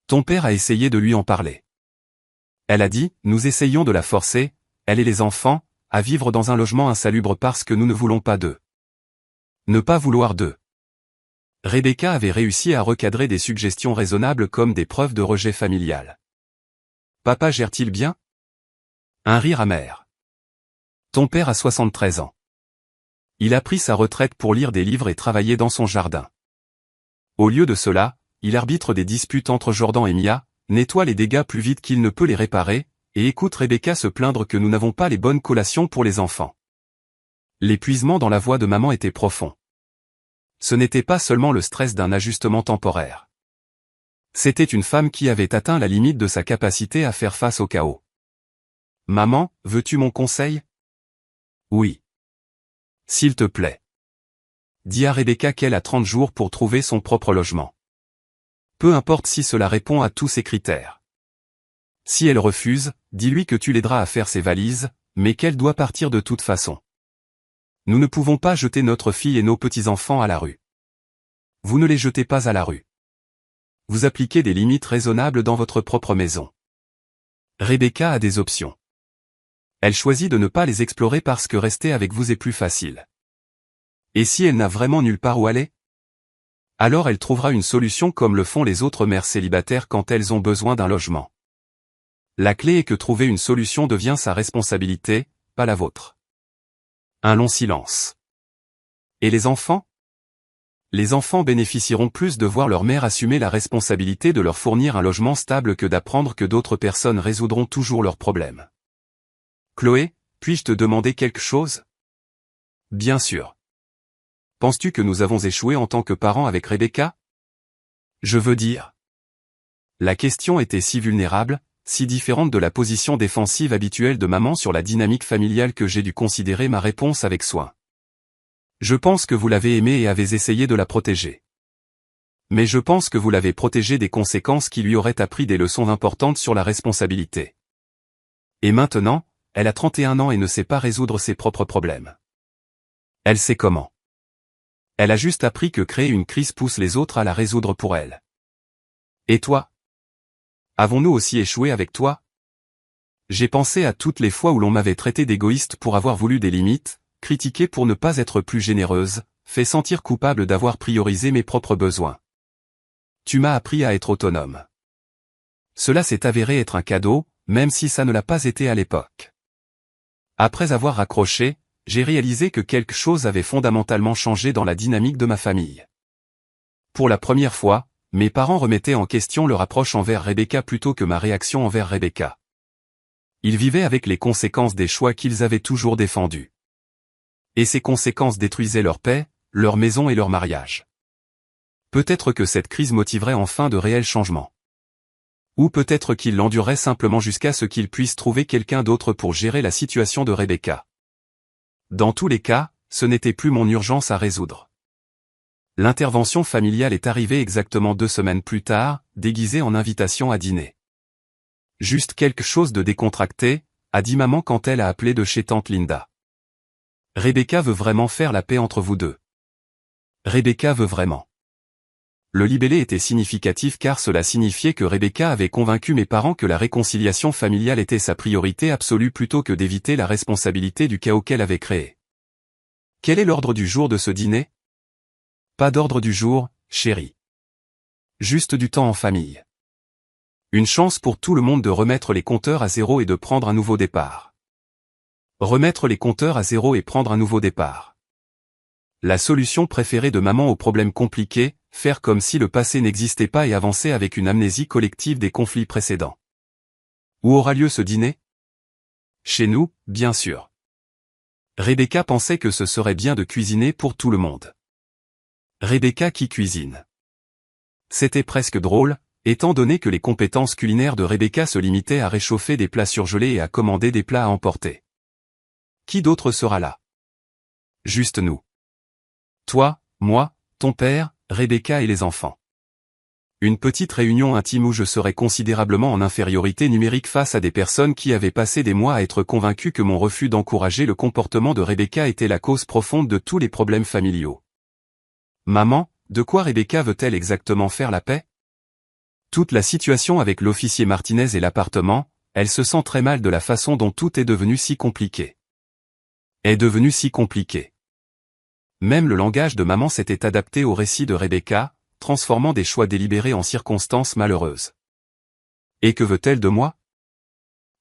Ton père a essayé de lui en parler. Elle a dit, nous essayons de la forcer, elle et les enfants, à vivre dans un logement insalubre parce que nous ne voulons pas d'eux. Ne pas vouloir d'eux. Rebecca avait réussi à recadrer des suggestions raisonnables comme des preuves de rejet familial. Papa gère-t-il bien? Un rire amer. Ton père a 73 ans. Il a pris sa retraite pour lire des livres et travailler dans son jardin. Au lieu de cela, il arbitre des disputes entre Jordan et Mia, nettoie les dégâts plus vite qu'il ne peut les réparer, et écoute Rebecca se plaindre que nous n'avons pas les bonnes collations pour les enfants. L'épuisement dans la voix de maman était profond. Ce n'était pas seulement le stress d'un ajustement temporaire. C'était une femme qui avait atteint la limite de sa capacité à faire face au chaos. Maman, veux-tu mon conseil? Oui. S'il te plaît. Dis à Rebecca qu'elle a 30 jours pour trouver son propre logement. Peu importe si cela répond à tous ses critères. Si elle refuse, dis-lui que tu l'aideras à faire ses valises, mais qu'elle doit partir de toute façon. Nous ne pouvons pas jeter notre fille et nos petits-enfants à la rue. Vous ne les jetez pas à la rue. Vous appliquez des limites raisonnables dans votre propre maison. Rebecca a des options. Elle choisit de ne pas les explorer parce que rester avec vous est plus facile. Et si elle n'a vraiment nulle part où aller? Alors elle trouvera une solution comme le font les autres mères célibataires quand elles ont besoin d'un logement. La clé est que trouver une solution devient sa responsabilité, pas la vôtre. Un long silence. Et les enfants? Les enfants bénéficieront plus de voir leur mère assumer la responsabilité de leur fournir un logement stable que d'apprendre que d'autres personnes résoudront toujours leurs problèmes. Chloé, puis-je te demander quelque chose? Bien sûr. Penses-tu que nous avons échoué en tant que parents avec Rebecca? Je veux dire. La question était si vulnérable, si différente de la position défensive habituelle de maman sur la dynamique familiale que j'ai dû considérer ma réponse avec soin. Je pense que vous l'avez aimée et avez essayé de la protéger. Mais je pense que vous l'avez protégée des conséquences qui lui auraient appris des leçons importantes sur la responsabilité. Et maintenant, elle a 31 ans et ne sait pas résoudre ses propres problèmes. Elle sait comment. Elle a juste appris que créer une crise pousse les autres à la résoudre pour elle. Et toi? Avons-nous aussi échoué avec toi? J'ai pensé à toutes les fois où l'on m'avait traité d'égoïste pour avoir voulu des limites, critiqué pour ne pas être plus généreuse, fait sentir coupable d'avoir priorisé mes propres besoins. Tu m'as appris à être autonome. Cela s'est avéré être un cadeau, même si ça ne l'a pas été à l'époque. Après avoir raccroché, j'ai réalisé que quelque chose avait fondamentalement changé dans la dynamique de ma famille. Pour la première fois, mes parents remettaient en question leur approche envers Rebecca plutôt que ma réaction envers Rebecca. Ils vivaient avec les conséquences des choix qu'ils avaient toujours défendus. Et ces conséquences détruisaient leur paix, leur maison et leur mariage. Peut-être que cette crise motiverait enfin de réels changements. Ou peut-être qu'ils l'endureraient simplement jusqu'à ce qu'ils puissent trouver quelqu'un d'autre pour gérer la situation de Rebecca. Dans tous les cas, ce n'était plus mon urgence à résoudre. L'intervention familiale est arrivée exactement 2 semaines plus tard, déguisée en invitation à dîner. Juste quelque chose de décontracté, a dit maman quand elle a appelé de chez tante Linda. Rebecca veut vraiment faire la paix entre vous deux. Rebecca veut vraiment. Le libellé était significatif car cela signifiait que Rebecca avait convaincu mes parents que la réconciliation familiale était sa priorité absolue plutôt que d'éviter la responsabilité du chaos qu'elle avait créé. Quel est l'ordre du jour de ce dîner? Pas d'ordre du jour, chérie. Juste du temps en famille. Une chance pour tout le monde de remettre les compteurs à zéro et de prendre un nouveau départ. Remettre les compteurs à zéro et prendre un nouveau départ. La solution préférée de maman aux problèmes compliqués, faire comme si le passé n'existait pas et avancer avec une amnésie collective des conflits précédents. Où aura lieu ce dîner? Chez nous, bien sûr. Rebecca pensait que ce serait bien de cuisiner pour tout le monde. Rebecca qui cuisine. C'était presque drôle, étant donné que les compétences culinaires de Rebecca se limitaient à réchauffer des plats surgelés et à commander des plats à emporter. Qui d'autre sera là? Juste nous. Toi, moi, ton père, Rebecca et les enfants. Une petite réunion intime où je serais considérablement en infériorité numérique face à des personnes qui avaient passé des mois à être convaincues que mon refus d'encourager le comportement de Rebecca était la cause profonde de tous les problèmes familiaux. Maman, de quoi Rebecca veut-elle exactement faire la paix? Toute la situation avec l'officier Martinez et l'appartement, elle se sent très mal de la façon dont tout est devenu si compliqué. Est devenu si compliqué. Même le langage de maman s'était adapté au récit de Rebecca, transformant des choix délibérés en circonstances malheureuses. Et que veut-elle de moi?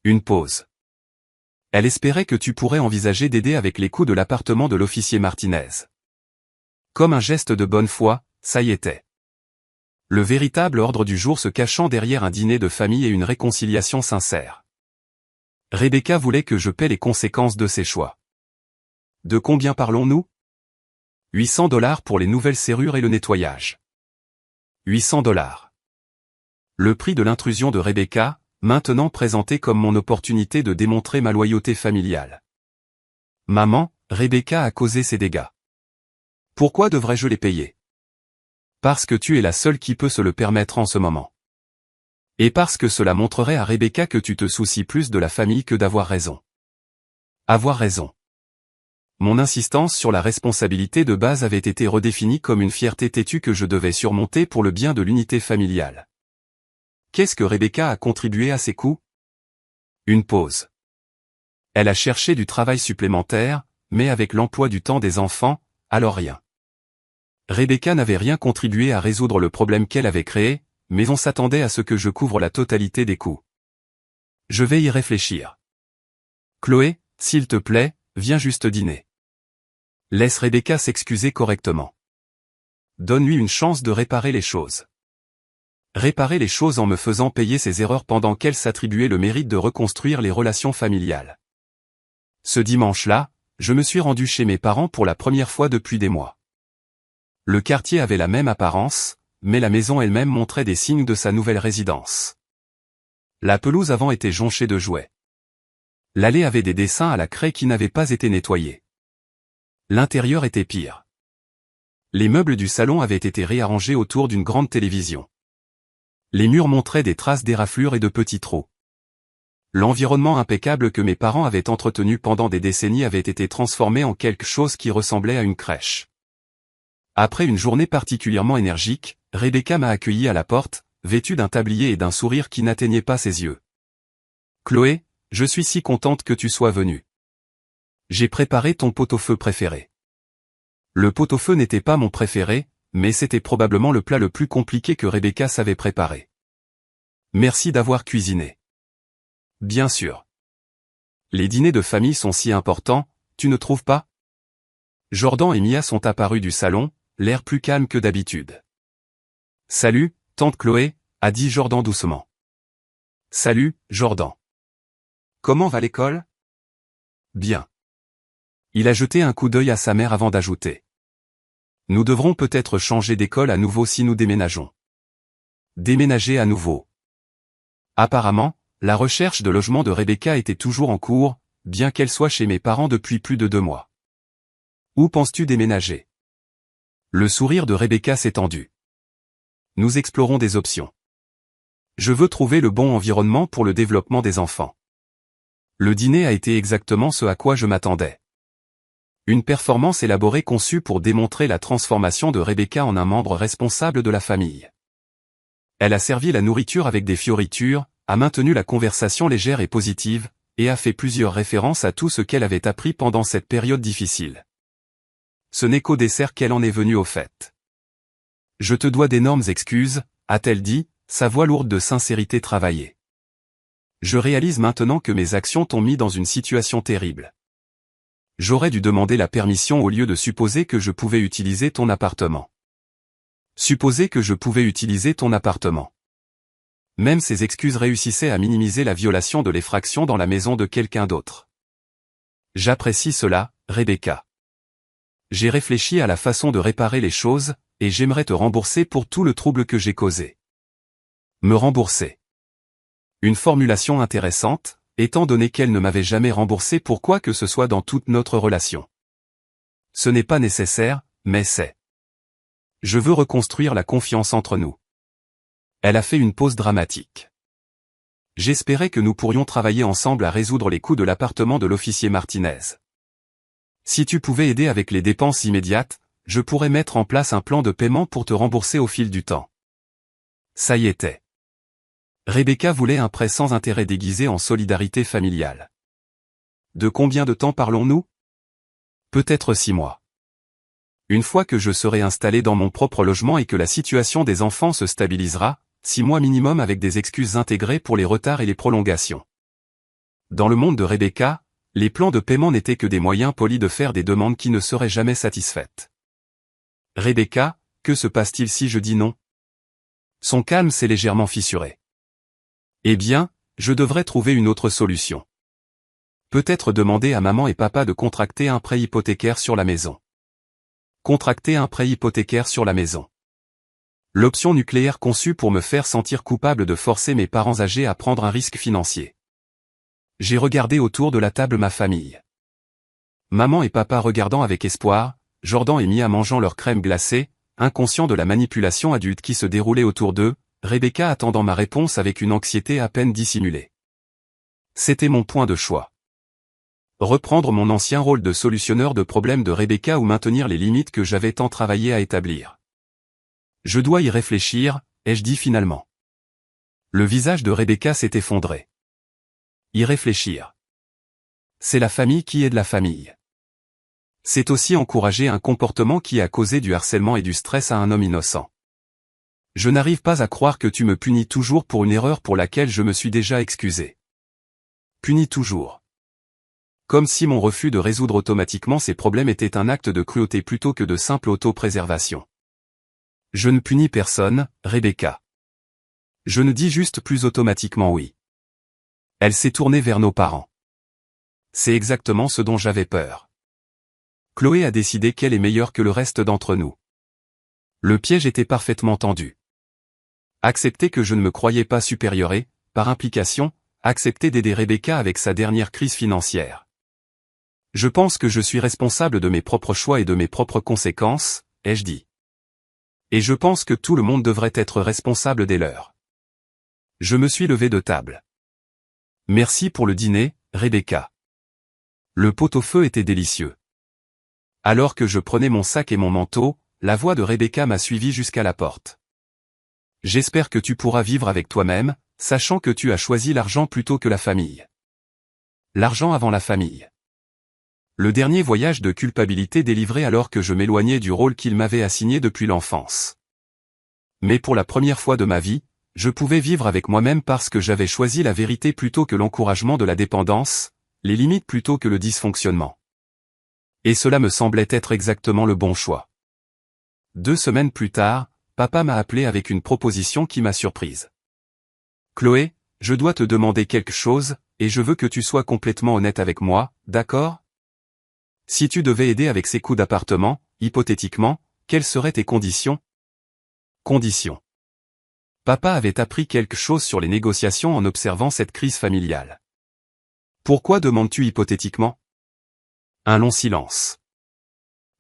Une pause. Elle espérait que tu pourrais envisager d'aider avec les coûts de l'appartement de l'officier Martinez. Comme un geste de bonne foi, ça y était. Le véritable ordre du jour se cachant derrière un dîner de famille et une réconciliation sincère. Rebecca voulait que je paie les conséquences de ses choix. De combien parlons-nous? 800 $ pour les nouvelles serrures et le nettoyage. 800 $. Le prix de l'intrusion de Rebecca, maintenant présenté comme mon opportunité de démontrer ma loyauté familiale. Maman, Rebecca a causé ces dégâts. Pourquoi devrais-je les payer? Parce que tu es la seule qui peut se le permettre en ce moment. Et parce que cela montrerait à Rebecca que tu te soucies plus de la famille que d'avoir raison. Avoir raison. mon insistance sur la responsabilité de base avait été redéfinie comme une fierté têtue que je devais surmonter pour le bien de l'unité familiale. Qu'est-ce que Rebecca a contribué à ces coups? Une pause. Elle a cherché du travail supplémentaire, mais avec l'emploi du temps des enfants, alors rien. Rebecca n'avait rien contribué à résoudre le problème qu'elle avait créé, mais on s'attendait à ce que je couvre la totalité des coûts. Je vais y réfléchir. Chloé, s'il te plaît, viens juste dîner. Laisse Rebecca s'excuser correctement. Donne-lui une chance de réparer les choses. Réparer les choses en me faisant payer ses erreurs pendant qu'elle s'attribuait le mérite de reconstruire les relations familiales. Ce dimanche-là, je me suis rendu chez mes parents pour la première fois depuis des mois. Le quartier avait la même apparence, mais la maison elle-même montrait des signes de sa nouvelle résidence. La pelouse avant était jonchée de jouets. L'allée avait des dessins à la craie qui n'avaient pas été nettoyés. L'intérieur était pire. Les meubles du salon avaient été réarrangés autour d'une grande télévision. Les murs montraient des traces d'éraflures et de petits trous. L'environnement impeccable que mes parents avaient entretenu pendant des décennies avait été transformé en quelque chose qui ressemblait à une crèche. Après une journée particulièrement énergique, Rebecca m'a accueilli à la porte, vêtue d'un tablier et d'un sourire qui n'atteignait pas ses yeux. « Chloé, je suis si contente que tu sois venue. J'ai préparé ton pot-au-feu préféré. » Le pot-au-feu n'était pas mon préféré, mais c'était probablement le plat le plus compliqué que Rebecca savait préparer. Merci d'avoir cuisiné. Bien sûr. Les dîners de famille sont si importants, tu ne trouves pas? Jordan et Mia sont apparus du salon, l'air plus calme que d'habitude. Salut, tante Chloé, a dit Jordan doucement. Salut, Jordan. Comment va l'école? Bien. Il a jeté un coup d'œil à sa mère avant d'ajouter. Nous devrons peut-être changer d'école à nouveau si nous déménageons. Déménager à nouveau. Apparemment, la recherche de logement de Rebecca était toujours en cours, bien qu'elle soit chez mes parents depuis plus de 2 mois. Où penses-tu déménager? Le sourire de Rebecca s'étendit. Nous explorons des options. Je veux trouver le bon environnement pour le développement des enfants. Le dîner a été exactement ce à quoi je m'attendais. Une performance élaborée conçue pour démontrer la transformation de Rebecca en un membre responsable de la famille. Elle a servi la nourriture avec des fioritures, a maintenu la conversation légère et positive, et a fait plusieurs références à tout ce qu'elle avait appris pendant cette période difficile. Ce n'est qu'au dessert qu'elle en est venue au fait. Je te dois d'énormes excuses, a-t-elle dit, sa voix lourde de sincérité travaillée. Je réalise maintenant que mes actions t'ont mis dans une situation terrible. J'aurais dû demander la permission au lieu de supposer que je pouvais utiliser ton appartement. Supposer que je pouvais utiliser ton appartement. Même ces excuses réussissaient à minimiser la violation de l'effraction dans la maison de quelqu'un d'autre. J'apprécie cela, Rebecca. J'ai réfléchi à la façon de réparer les choses, et j'aimerais te rembourser pour tout le trouble que j'ai causé. Me rembourser. Une formulation intéressante, étant donné qu'elle ne m'avait jamais remboursé pour quoi que ce soit dans toute notre relation. Ce n'est pas nécessaire, mais c'est. Je veux reconstruire la confiance entre nous. Elle a fait une pause dramatique. J'espérais que nous pourrions travailler ensemble à résoudre les coûts de l'appartement de l'officier Martinez. Si tu pouvais aider avec les dépenses immédiates, je pourrais mettre en place un plan de paiement pour te rembourser au fil du temps. Ça y était. Rebecca voulait un prêt sans intérêt déguisé en solidarité familiale. De combien de temps parlons-nous? Peut-être 6 mois. Une fois que je serai installé dans mon propre logement et que la situation des enfants se stabilisera, 6 mois minimum avec des excuses intégrées pour les retards et les prolongations. Dans le monde de Rebecca, les plans de paiement n'étaient que des moyens polis de faire des demandes qui ne seraient jamais satisfaites. Rebecca, que se passe-t-il si je dis non? Son calme s'est légèrement fissuré. Eh bien, je devrais trouver une autre solution. Peut-être demander à maman et papa de contracter un prêt hypothécaire sur la maison. Contracter un prêt hypothécaire sur la maison. L'option nucléaire conçue pour me faire sentir coupable de forcer mes parents âgés à prendre un risque financier. J'ai regardé autour de la table ma famille. Maman et papa regardant avec espoir, Jordan et Mia mangeant leur crème glacée, inconscients de la manipulation adulte qui se déroulait autour d'eux, Rebecca attendant ma réponse avec une anxiété à peine dissimulée. C'était mon point de choix. Reprendre mon ancien rôle de solutionneur de problèmes de Rebecca ou maintenir les limites que j'avais tant travaillé à établir. Je dois y réfléchir, ai-je dit finalement. Le visage de Rebecca s'est effondré. Y réfléchir. C'est la famille qui aide la famille. C'est aussi encourager un comportement qui a causé du harcèlement et du stress à un homme innocent. Je n'arrive pas à croire que tu me punis toujours pour une erreur pour laquelle je me suis déjà excusé. Punis toujours. Comme si mon refus de résoudre automatiquement ces problèmes était un acte de cruauté plutôt que de simple autopréservation. Je ne punis personne, Rebecca. Je ne dis juste plus automatiquement oui. Elle s'est tournée vers nos parents. C'est exactement ce dont j'avais peur. Chloé a décidé qu'elle est meilleure que le reste d'entre nous. Le piège était parfaitement tendu. Accepter que je ne me croyais pas supérieur et, par implication, accepter d'aider Rebecca avec sa dernière crise financière. Je pense que je suis responsable de mes propres choix et de mes propres conséquences, ai-je dit. Et je pense que tout le monde devrait être responsable des leurs. Je me suis levé de table. Merci pour le dîner, Rebecca. Le pot-au-feu était délicieux. Alors que je prenais mon sac et mon manteau, la voix de Rebecca m'a suivi jusqu'à la porte. J'espère que tu pourras vivre avec toi-même, sachant que tu as choisi l'argent plutôt que la famille. L'argent avant la famille. Le dernier voyage de culpabilité délivré alors que je m'éloignais du rôle qu'il m'avait assigné depuis l'enfance. Mais pour la première fois de ma vie, je pouvais vivre avec moi-même parce que j'avais choisi la vérité plutôt que l'encouragement de la dépendance, les limites plutôt que le dysfonctionnement. Et cela me semblait être exactement le bon choix. 2 semaines plus tard, papa m'a appelé avec une proposition qui m'a surprise. Chloé, je dois te demander quelque chose, et je veux que tu sois complètement honnête avec moi, d'accord ? Si tu devais aider avec ces coûts d'appartement, hypothétiquement, quelles seraient tes conditions ? Conditions. Papa avait appris quelque chose sur les négociations en observant cette crise familiale. Pourquoi demandes-tu hypothétiquement ? Un long silence.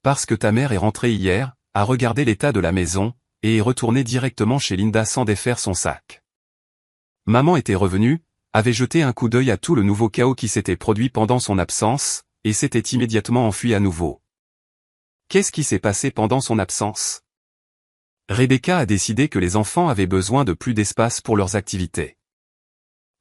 Parce que ta mère est rentrée hier, a regardé l'état de la maison, et est retournée directement chez Linda sans défaire son sac. Maman était revenue, avait jeté un coup d'œil à tout le nouveau chaos qui s'était produit pendant son absence, et s'était immédiatement enfuie à nouveau. Qu'est-ce qui s'est passé pendant son absence ? Rebecca a décidé que les enfants avaient besoin de plus d'espace pour leurs activités.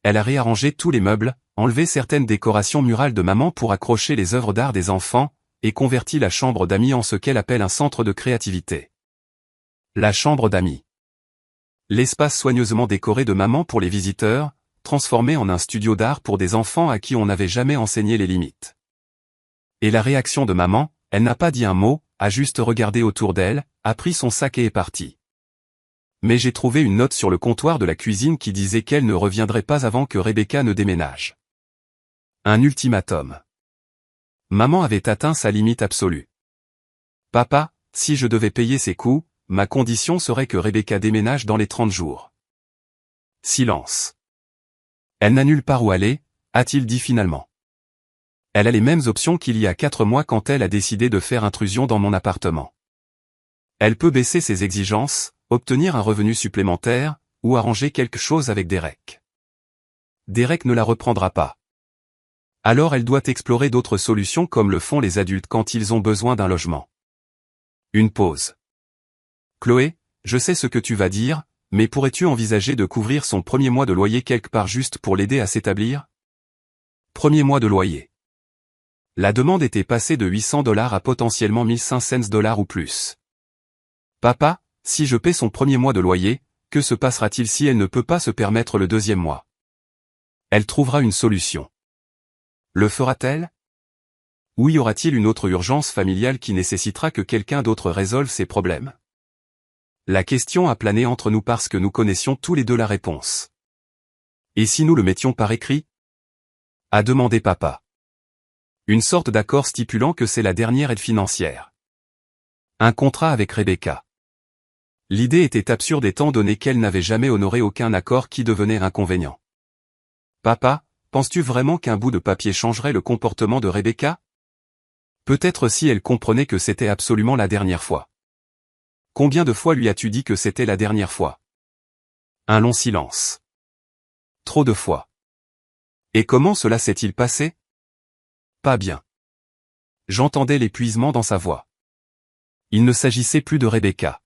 Elle a réarrangé tous les meubles, enlevé certaines décorations murales de maman pour accrocher les œuvres d'art des enfants, et converti la chambre d'amis en ce qu'elle appelle un centre de créativité. La chambre d'amis. L'espace soigneusement décoré de maman pour les visiteurs, transformé en un studio d'art pour des enfants à qui on n'avait jamais enseigné les limites. Et la réaction de maman, elle n'a pas dit un mot, a juste regardé autour d'elle, a pris son sac et est partie. Mais j'ai trouvé une note sur le comptoir de la cuisine qui disait qu'elle ne reviendrait pas avant que Rebecca ne déménage. Un ultimatum. Maman avait atteint sa limite absolue. Papa, si je devais payer ses coûts, ma condition serait que Rebecca déménage dans les 30 jours. Silence. Elle n'a nulle part où aller, a-t-il dit finalement. Elle a les mêmes options qu'il y a 4 mois quand elle a décidé de faire intrusion dans mon appartement. Elle peut baisser ses exigences, obtenir un revenu supplémentaire, ou arranger quelque chose avec Derek. Derek ne la reprendra pas. Alors elle doit explorer d'autres solutions comme le font les adultes quand ils ont besoin d'un logement. Une pause. Chloé, je sais ce que tu vas dire, mais pourrais-tu envisager de couvrir son premier mois de loyer quelque part juste pour l'aider à s'établir ? Premier mois de loyer. La demande était passée de $800 à potentiellement $1,500 ou plus. Papa, si je paie son premier mois de loyer, que se passera-t-il si elle ne peut pas se permettre le 2e mois ? Elle trouvera une solution. Le fera-t-elle ? Ou y aura-t-il une autre urgence familiale qui nécessitera que quelqu'un d'autre résolve ses problèmes ? La question a plané entre nous parce que nous connaissions tous les deux la réponse. Et si nous le mettions par écrit ? A demandé papa. Une sorte d'accord stipulant que c'est la dernière aide financière. Un contrat avec Rebecca. L'idée était absurde étant donné qu'elle n'avait jamais honoré aucun accord qui devenait inconvénient. Papa, penses-tu vraiment qu'un bout de papier changerait le comportement de Rebecca ? Peut-être si elle comprenait que c'était absolument la dernière fois. Combien de fois lui as-tu dit que c'était la dernière fois ? Un long silence. Trop de fois. Et comment cela s'est-il passé ? Pas bien. J'entendais l'épuisement dans sa voix. Il ne s'agissait plus de Rebecca.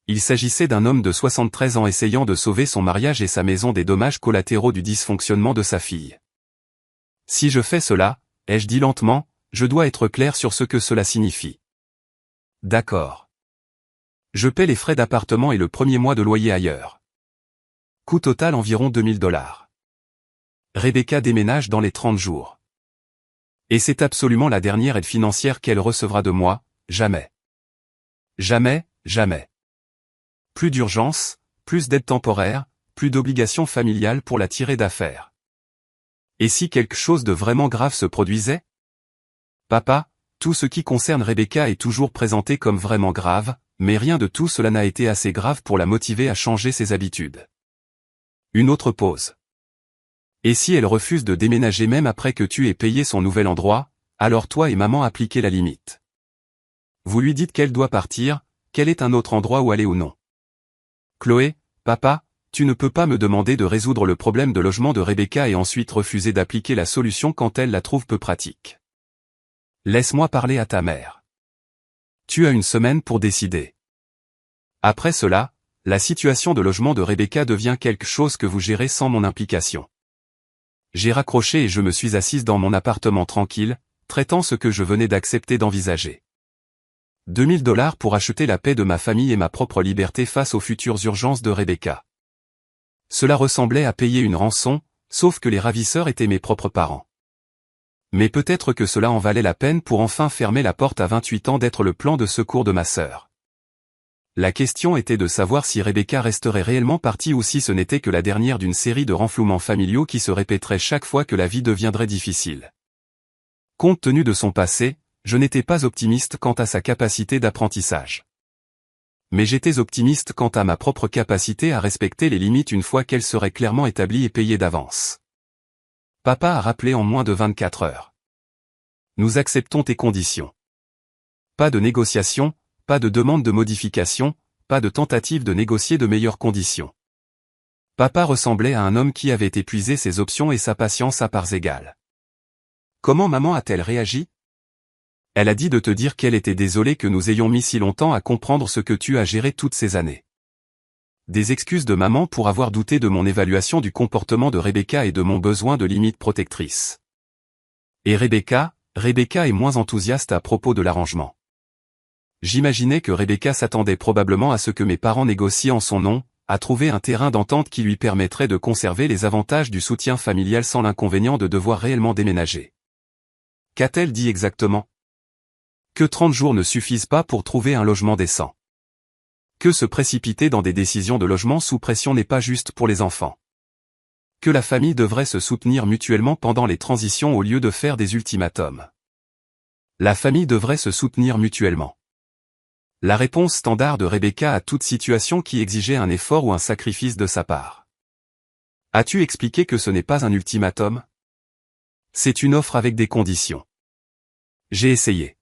Il s'agissait d'un homme de 73 ans essayant de sauver son mariage et sa maison des dommages collatéraux du dysfonctionnement de sa fille. Si je fais cela, ai-je dit lentement, je dois être clair sur ce que cela signifie. D'accord. Je paie les frais d'appartement et le premier mois de loyer ailleurs. Coût total environ $2000. Rebecca déménage dans les 30 jours. Et c'est absolument la dernière aide financière qu'elle recevra de moi, jamais. Jamais, jamais. Plus d'urgence, plus d'aide temporaire, plus d'obligations familiales pour la tirer d'affaire. Et si quelque chose de vraiment grave se produisait? Papa, tout ce qui concerne Rebecca est toujours présenté comme vraiment grave, mais rien de tout cela n'a été assez grave pour la motiver à changer ses habitudes. Une autre pause. Et si elle refuse de déménager même après que tu aies payé son nouvel endroit, alors toi et maman appliquez la limite. Vous lui dites qu'elle doit partir, quel est un autre endroit où aller ou non. Chloé, papa, tu ne peux pas me demander de résoudre le problème de logement de Rebecca et ensuite refuser d'appliquer la solution quand elle la trouve peu pratique. Laisse-moi parler à ta mère. Tu as une semaine pour décider. Après cela, la situation de logement de Rebecca devient quelque chose que vous gérez sans mon implication. J'ai raccroché et je me suis assise dans mon appartement tranquille, traitant ce que je venais d'accepter d'envisager. $2000 pour acheter la paix de ma famille et ma propre liberté face aux futures urgences de Rebecca. Cela ressemblait à payer une rançon, sauf que les ravisseurs étaient mes propres parents. Mais peut-être que cela en valait la peine pour enfin fermer la porte à 28 ans d'être le plan de secours de ma sœur. La question était de savoir si Rebecca resterait réellement partie ou si ce n'était que la dernière d'une série de renflouements familiaux qui se répéteraient chaque fois que la vie deviendrait difficile. Compte tenu de son passé, je n'étais pas optimiste quant à sa capacité d'apprentissage. Mais j'étais optimiste quant à ma propre capacité à respecter les limites une fois qu'elles seraient clairement établies et payées d'avance. Papa a rappelé en moins de 24 heures. Nous acceptons tes conditions. Pas de négociation, pas de demande de modification, pas de tentative de négocier de meilleures conditions. Papa ressemblait à un homme qui avait épuisé ses options et sa patience à parts égales. Comment maman a-t-elle réagi? Elle a dit de te dire qu'elle était désolée que nous ayons mis si longtemps à comprendre ce que tu as géré toutes ces années. Des excuses de maman pour avoir douté de mon évaluation du comportement de Rebecca et de mon besoin de limites protectrices. Et Rebecca est moins enthousiaste à propos de l'arrangement. J'imaginais que Rebecca s'attendait probablement à ce que mes parents négocient en son nom, à trouver un terrain d'entente qui lui permettrait de conserver les avantages du soutien familial sans l'inconvénient de devoir réellement déménager. Qu'a-t-elle dit exactement? Que 30 jours ne suffisent pas pour trouver un logement décent. Que se précipiter dans des décisions de logement sous pression n'est pas juste pour les enfants. Que la famille devrait se soutenir mutuellement pendant les transitions au lieu de faire des ultimatums. La famille devrait se soutenir mutuellement. La réponse standard de Rebecca à toute situation qui exigeait un effort ou un sacrifice de sa part. As-tu expliqué que ce n'est pas un ultimatum? C'est une offre avec des conditions. J'ai essayé.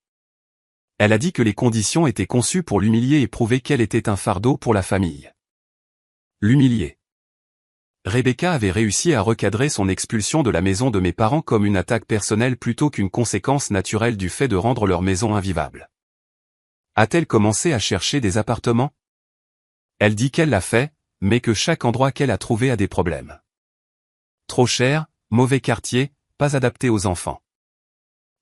Elle a dit que les conditions étaient conçues pour l'humilier et prouver qu'elle était un fardeau pour la famille. L'humilier. Rebecca avait réussi à recadrer son expulsion de la maison de mes parents comme une attaque personnelle plutôt qu'une conséquence naturelle du fait de rendre leur maison invivable. A-t-elle commencé à chercher des appartements? Elle dit qu'elle l'a fait, mais que chaque endroit qu'elle a trouvé a des problèmes. Trop cher, mauvais quartier, pas adapté aux enfants.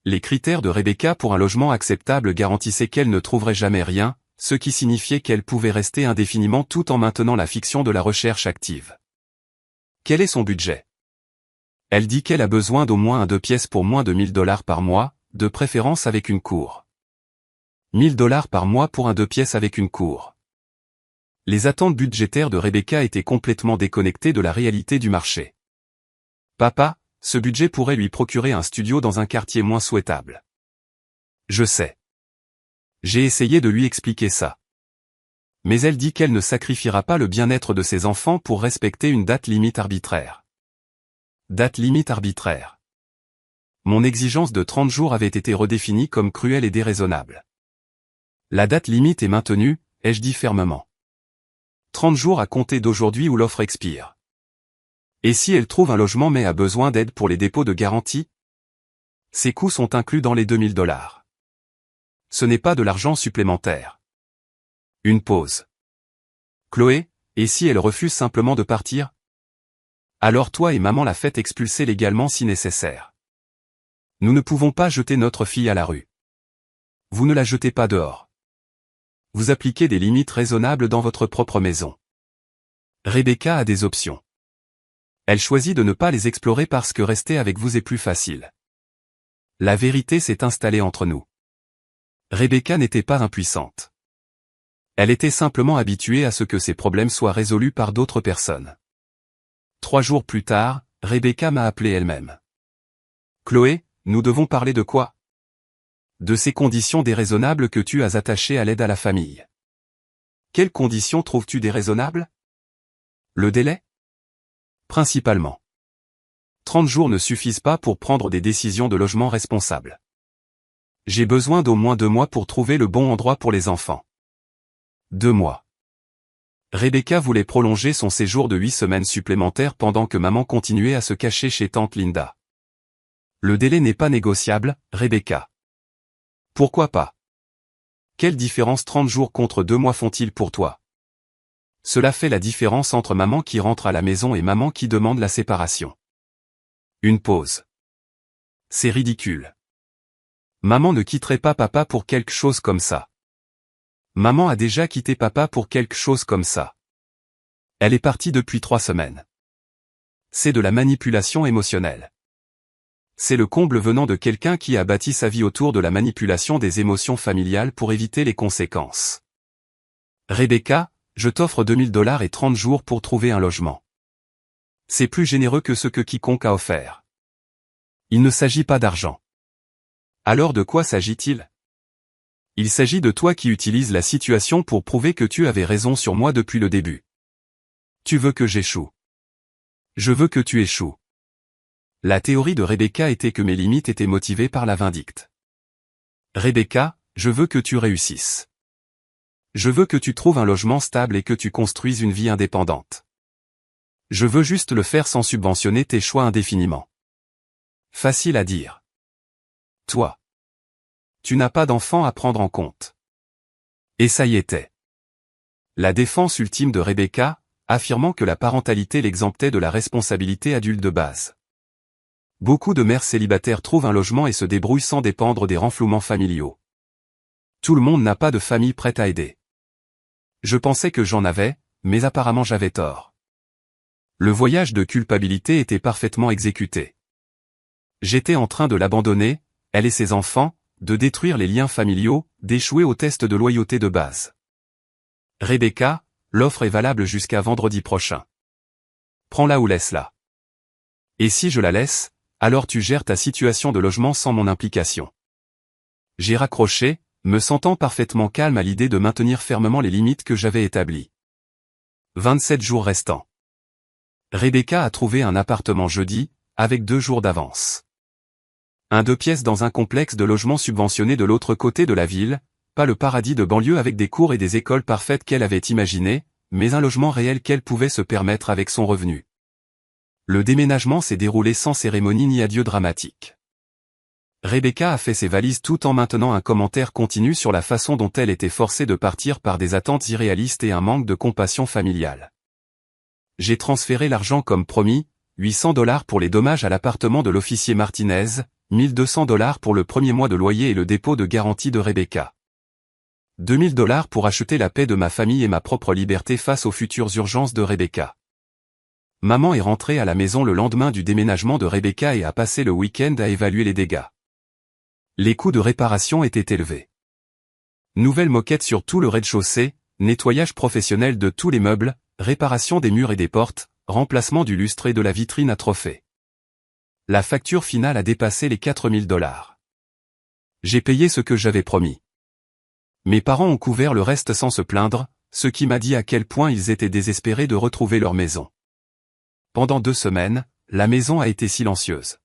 Les critères de Rebecca pour un logement acceptable garantissaient qu'elle ne trouverait jamais rien, ce qui signifiait qu'elle pouvait rester indéfiniment tout en maintenant la fiction de la recherche active. Quel est son budget? Elle dit qu'elle a besoin d'au moins un 2 pièces pour moins de $1000 par mois, de préférence avec une cour. $1000 par mois pour un 2 pièces avec une cour. Les attentes budgétaires de Rebecca étaient complètement déconnectées de la réalité du marché. Papa, ce budget pourrait lui procurer un studio dans un quartier moins souhaitable. Je sais. J'ai essayé de lui expliquer ça. Mais elle dit qu'elle ne sacrifiera pas le bien-être de ses enfants pour respecter une date limite arbitraire. Date limite arbitraire. Mon exigence de 30 jours avait été redéfinie comme cruelle et déraisonnable. La date limite est maintenue, ai-je dit fermement. 30 jours à compter d'aujourd'hui où l'offre expire. Et si elle trouve un logement mais a besoin d'aide pour les dépôts de garantie? Ces coûts sont inclus dans les 2000 $. Ce n'est pas de l'argent supplémentaire. Une pause. Chloé, et si elle refuse simplement de partir? Alors toi et maman la faites expulser légalement si nécessaire. Nous ne pouvons pas jeter notre fille à la rue. Vous ne la jetez pas dehors. Vous appliquez des limites raisonnables dans votre propre maison. Rebecca a des options. Elle choisit de ne pas les explorer parce que rester avec vous est plus facile. La vérité s'est installée entre nous. Rebecca n'était pas impuissante. Elle était simplement habituée à ce que ses problèmes soient résolus par d'autres personnes. 3 jours plus tard, Rebecca m'a appelé elle-même. Chloé, nous devons parler de quoi? De ces conditions déraisonnables que tu as attachées à l'aide à la famille. Quelles conditions trouves-tu déraisonnables? Le délai? Principalement. 30 jours ne suffisent pas pour prendre des décisions de logement responsables. J'ai besoin d'au moins 2 mois pour trouver le bon endroit pour les enfants. 2 mois. Rebecca voulait prolonger son séjour de 8 semaines supplémentaires pendant que maman continuait à se cacher chez tante Linda. Le délai n'est pas négociable, Rebecca. Pourquoi pas? Quelle différence 30 jours contre 2 mois font-ils pour toi? Cela fait la différence entre maman qui rentre à la maison et maman qui demande la séparation. Une pause. C'est ridicule. Maman ne quitterait pas papa pour quelque chose comme ça. Maman a déjà quitté papa pour quelque chose comme ça. Elle est partie depuis 3 semaines. C'est de la manipulation émotionnelle. C'est le comble venant de quelqu'un qui a bâti sa vie autour de la manipulation des émotions familiales pour éviter les conséquences. Rebecca, je t'offre 2000 $ et 30 jours pour trouver un logement. C'est plus généreux que ce que quiconque a offert. Il ne s'agit pas d'argent. Alors de quoi s'agit-il? Il s'agit de toi qui utilises la situation pour prouver que tu avais raison sur moi depuis le début. Tu veux que j'échoue. Je veux que tu échoues. La théorie de Rebecca était que mes limites étaient motivées par la vindicte. Rebecca, je veux que tu réussisses. Je veux que tu trouves un logement stable et que tu construises une vie indépendante. Je veux juste le faire sans subventionner tes choix indéfiniment. Facile à dire. Toi. Tu n'as pas d'enfant à prendre en compte. Et ça y était. La défense ultime de Rebecca, affirmant que la parentalité l'exemptait de la responsabilité adulte de base. Beaucoup de mères célibataires trouvent un logement et se débrouillent sans dépendre des renflouements familiaux. Tout le monde n'a pas de famille prête à aider. Je pensais que j'en avais, mais apparemment j'avais tort. Le voyage de culpabilité était parfaitement exécuté. J'étais en train de l'abandonner, elle et ses enfants, de détruire les liens familiaux, d'échouer au test de loyauté de base. Rebecca, l'offre est valable jusqu'à vendredi prochain. Prends-la ou laisse-la. Et si je la laisse, alors tu gères ta situation de logement sans mon implication. J'ai raccroché, me sentant parfaitement calme à l'idée de maintenir fermement les limites que j'avais établies. 27 jours restants. Rebecca a trouvé un appartement jeudi, avec 2 jours d'avance. Un 2 pièces dans un complexe de logements subventionnés de l'autre côté de la ville, pas le paradis de banlieue avec des cours et des écoles parfaites qu'elle avait imaginé, mais un logement réel qu'elle pouvait se permettre avec son revenu. Le déménagement s'est déroulé sans cérémonie ni adieu dramatique. Rebecca a fait ses valises tout en maintenant un commentaire continu sur la façon dont elle était forcée de partir par des attentes irréalistes et un manque de compassion familiale. J'ai transféré l'argent comme promis, 800 $ pour les dommages à l'appartement de l'officier Martinez, 1200 $ pour le premier mois de loyer et le dépôt de garantie de Rebecca. 2000 $ pour acheter la paix de ma famille et ma propre liberté face aux futures urgences de Rebecca. Maman est rentrée à la maison le lendemain du déménagement de Rebecca et a passé le week-end à évaluer les dégâts. Les coûts de réparation étaient élevés. Nouvelle moquette sur tout le rez-de-chaussée, nettoyage professionnel de tous les meubles, réparation des murs et des portes, remplacement du lustre et de la vitrine à trophées. La facture finale a dépassé les 4000 $. J'ai payé ce que j'avais promis. Mes parents ont couvert le reste sans se plaindre, ce qui m'a dit à quel point ils étaient désespérés de retrouver leur maison. Pendant 2 semaines, la maison a été silencieuse.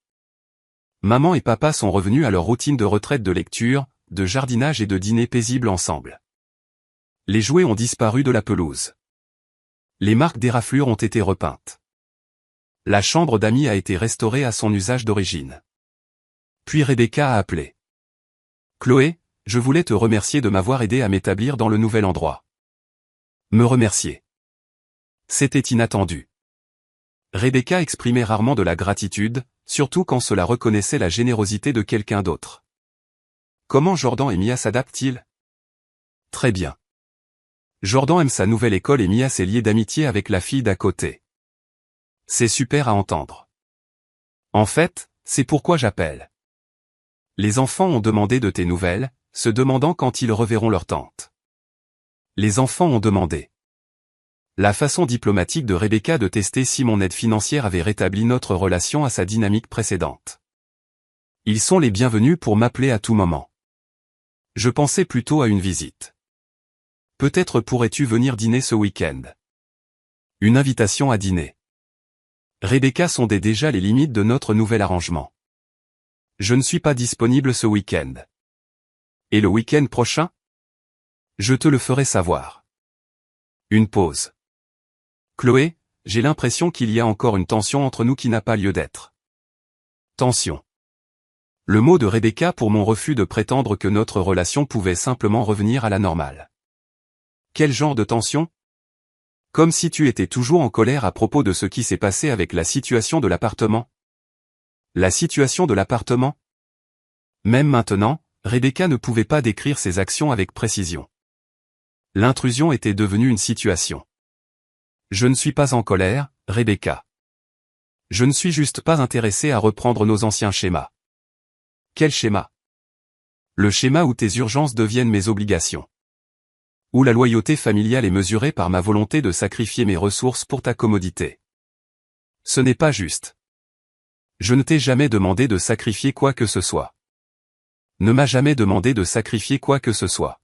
Maman et papa sont revenus à leur routine de retraite de lecture, de jardinage et de dîner paisible ensemble. Les jouets ont disparu de la pelouse. Les marques d'éraflure ont été repeintes. La chambre d'amis a été restaurée à son usage d'origine. Puis Rebecca a appelé. Chloé, je voulais te remercier de m'avoir aidé à m'établir dans le nouvel endroit. Me remercier. C'était inattendu. Rebecca exprimait rarement de la gratitude, surtout quand cela reconnaissait la générosité de quelqu'un d'autre. Comment Jordan et Mia s'adaptent-ils? Très bien. Jordan aime sa nouvelle école et Mia s'est liée d'amitié avec la fille d'à côté. C'est super à entendre. En fait, c'est pourquoi j'appelle. Les enfants ont demandé de tes nouvelles, se demandant quand ils reverront leur tante. Les enfants ont demandé. La façon diplomatique de Rebecca de tester si mon aide financière avait rétabli notre relation à sa dynamique précédente. Ils sont les bienvenus pour m'appeler à tout moment. Je pensais plutôt à une visite. Peut-être pourrais-tu venir dîner ce week-end. Une invitation à dîner. Rebecca sondait déjà les limites de notre nouvel arrangement. Je ne suis pas disponible ce week-end. Et le week-end prochain? Je te le ferai savoir. Une pause. Chloé, j'ai l'impression qu'il y a encore une tension entre nous qui n'a pas lieu d'être. Tension. Le mot de Rebecca pour mon refus de prétendre que notre relation pouvait simplement revenir à la normale. Quel genre de tension? Comme si tu étais toujours en colère à propos de ce qui s'est passé avec la situation de l'appartement. La situation de l'appartement? Même maintenant, Rebecca ne pouvait pas décrire ses actions avec précision. L'intrusion était devenue une situation. Je ne suis pas en colère, Rebecca. Je ne suis juste pas intéressé à reprendre nos anciens schémas. Quel schéma? Le schéma où tes urgences deviennent mes obligations. Où la loyauté familiale est mesurée par ma volonté de sacrifier mes ressources pour ta commodité. Ce n'est pas juste. Je ne t'ai jamais demandé de sacrifier quoi que ce soit. Ne m'a jamais demandé de sacrifier quoi que ce soit.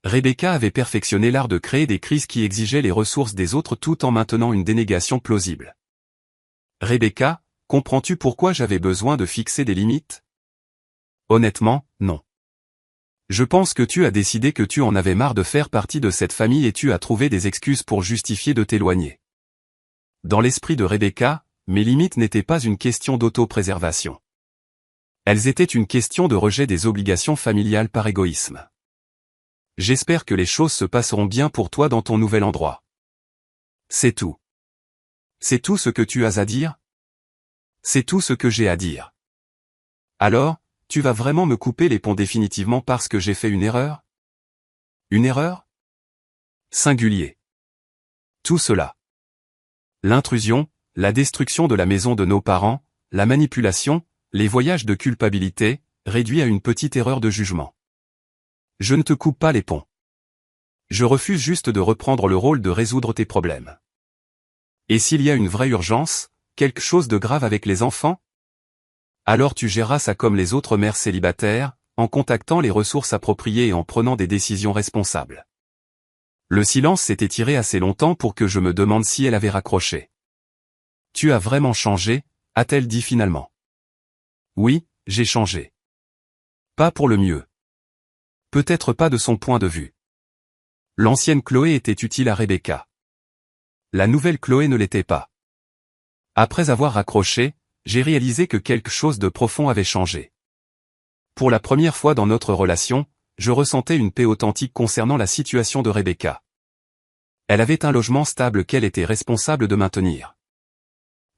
Rebecca avait perfectionné l'art de créer des crises qui exigeaient les ressources des autres tout en maintenant une dénégation plausible. Rebecca, comprends-tu pourquoi j'avais besoin de fixer des limites? Honnêtement, non. Je pense que tu as décidé que tu en avais marre de faire partie de cette famille et tu as trouvé des excuses pour justifier de t'éloigner. Dans l'esprit de Rebecca, mes limites n'étaient pas une question d'autopréservation. Elles étaient une question de rejet des obligations familiales par égoïsme. J'espère que les choses se passeront bien pour toi dans ton nouvel endroit. C'est tout. C'est tout ce que tu as à dire? C'est tout ce que j'ai à dire. Alors, tu vas vraiment me couper les ponts définitivement parce que j'ai fait une erreur? Une erreur? Singulier. Tout cela. L'intrusion, la destruction de la maison de nos parents, la manipulation, les voyages de culpabilité, réduits à une petite erreur de jugement. Je ne te coupe pas les ponts. Je refuse juste de reprendre le rôle de résoudre tes problèmes. Et s'il y a une vraie urgence, quelque chose de grave avec les enfants? Alors tu géreras ça comme les autres mères célibataires, en contactant les ressources appropriées et en prenant des décisions responsables. Le silence s'est étiré assez longtemps pour que je me demande si elle avait raccroché. Tu as vraiment changé, a-t-elle dit finalement. Oui, j'ai changé. Pas pour le mieux. Peut-être pas de son point de vue. L'ancienne Chloé était utile à Rebecca. La nouvelle Chloé ne l'était pas. Après avoir raccroché, j'ai réalisé que quelque chose de profond avait changé. Pour la première fois dans notre relation, je ressentais une paix authentique concernant la situation de Rebecca. Elle avait un logement stable qu'elle était responsable de maintenir.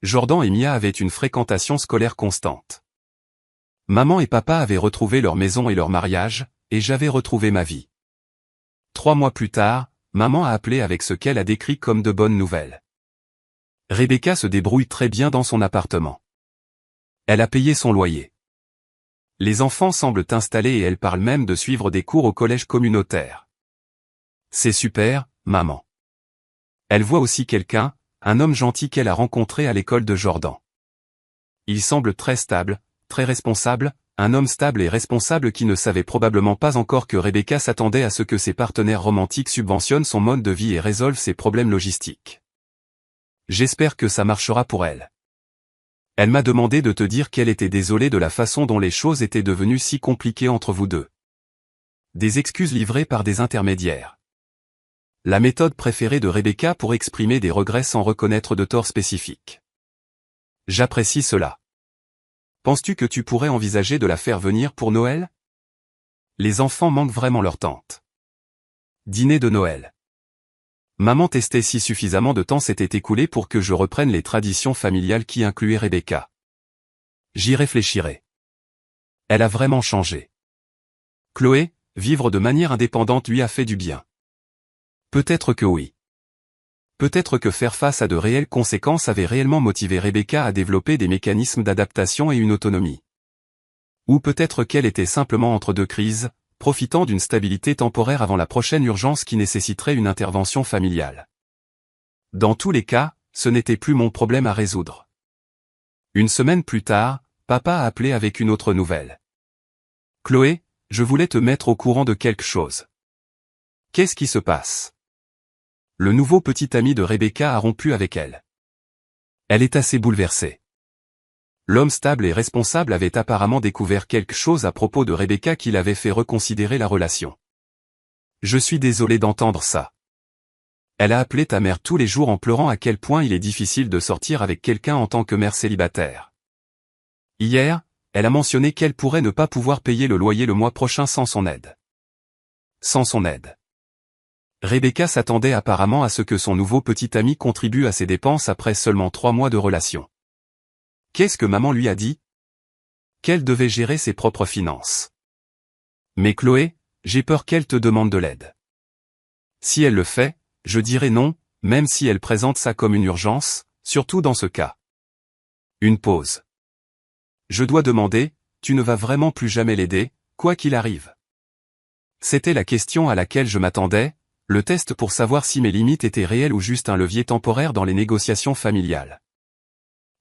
Jordan et Mia avaient une fréquentation scolaire constante. Maman et papa avaient retrouvé leur maison et leur mariage, et j'avais retrouvé ma vie. 3 mois plus tard, maman a appelé avec ce qu'elle a décrit comme de bonnes nouvelles. Rebecca se débrouille très bien dans son appartement. Elle a payé son loyer. Les enfants semblent installés et elle parle même de suivre des cours au collège communautaire. C'est super, maman. Elle voit aussi quelqu'un, un homme gentil qu'elle a rencontré à l'école de Jordan. Il semble très stable, très responsable, un homme stable et responsable qui ne savait probablement pas encore que Rebecca s'attendait à ce que ses partenaires romantiques subventionnent son mode de vie et résolvent ses problèmes logistiques. J'espère que ça marchera pour elle. Elle m'a demandé de te dire qu'elle était désolée de la façon dont les choses étaient devenues si compliquées entre vous deux. Des excuses livrées par des intermédiaires. La méthode préférée de Rebecca pour exprimer des regrets sans reconnaître de tort spécifique. J'apprécie cela. Penses-tu que tu pourrais envisager de la faire venir pour Noël? Les enfants manquent vraiment leur tante. Dîner de Noël. Maman testait si suffisamment de temps s'était écoulé pour que je reprenne les traditions familiales qui incluaient Rebecca. J'y réfléchirai. Elle a vraiment changé. Chloé, vivre de manière indépendante lui a fait du bien. Peut-être que oui. Peut-être que faire face à de réelles conséquences avait réellement motivé Rebecca à développer des mécanismes d'adaptation et une autonomie. Ou peut-être qu'elle était simplement entre deux crises, profitant d'une stabilité temporaire avant la prochaine urgence qui nécessiterait une intervention familiale. Dans tous les cas, ce n'était plus mon problème à résoudre. Une semaine plus tard, papa a appelé avec une autre nouvelle. Chloé, je voulais te mettre au courant de quelque chose. Qu'est-ce qui se passe? Le nouveau petit ami de Rebecca a rompu avec elle. Elle est assez bouleversée. L'homme stable et responsable avait apparemment découvert quelque chose à propos de Rebecca qui l'avait fait reconsidérer la relation. Je suis désolé d'entendre ça. Elle a appelé ta mère tous les jours en pleurant à quel point il est difficile de sortir avec quelqu'un en tant que mère célibataire. Hier, elle a mentionné qu'elle pourrait ne pas pouvoir payer le loyer le mois prochain sans son aide. Sans son aide. Rebecca s'attendait apparemment à ce que son nouveau petit ami contribue à ses dépenses après seulement 3 mois de relation. Qu'est-ce que maman lui a dit? Qu'elle devait gérer ses propres finances. Mais Chloé, j'ai peur qu'elle te demande de l'aide. Si elle le fait, je dirai non, même si elle présente ça comme une urgence, surtout dans ce cas. Une pause. Je dois demander, tu ne vas vraiment plus jamais l'aider, quoi qu'il arrive? C'était la question à laquelle je m'attendais, le test pour savoir si mes limites étaient réelles ou juste un levier temporaire dans les négociations familiales.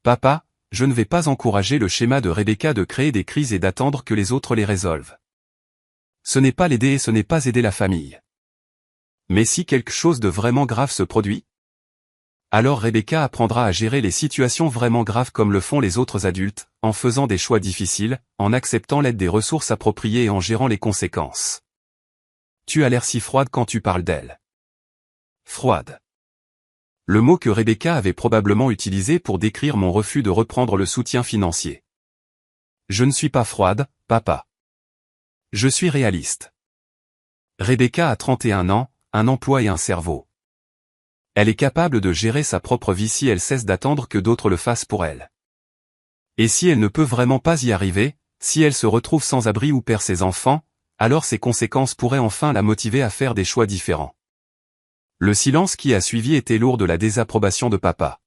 Papa, je ne vais pas encourager le schéma de Rebecca de créer des crises et d'attendre que les autres les résolvent. Ce n'est pas l'aider et ce n'est pas aider la famille. Mais si quelque chose de vraiment grave se produit? Alors Rebecca apprendra à gérer les situations vraiment graves comme le font les autres adultes, en faisant des choix difficiles, en acceptant l'aide des ressources appropriées et en gérant les conséquences. Tu as l'air si froide quand tu parles d'elle. Froide. Le mot que Rebecca avait probablement utilisé pour décrire mon refus de reprendre le soutien financier. Je ne suis pas froide, papa. Je suis réaliste. Rebecca a 31 ans, un emploi et un cerveau. Elle est capable de gérer sa propre vie si elle cesse d'attendre que d'autres le fassent pour elle. Et si elle ne peut vraiment pas y arriver, si elle se retrouve sans abri ou perd ses enfants, alors ces conséquences pourraient enfin la motiver à faire des choix différents. Le silence qui a suivi était lourd de la désapprobation de papa.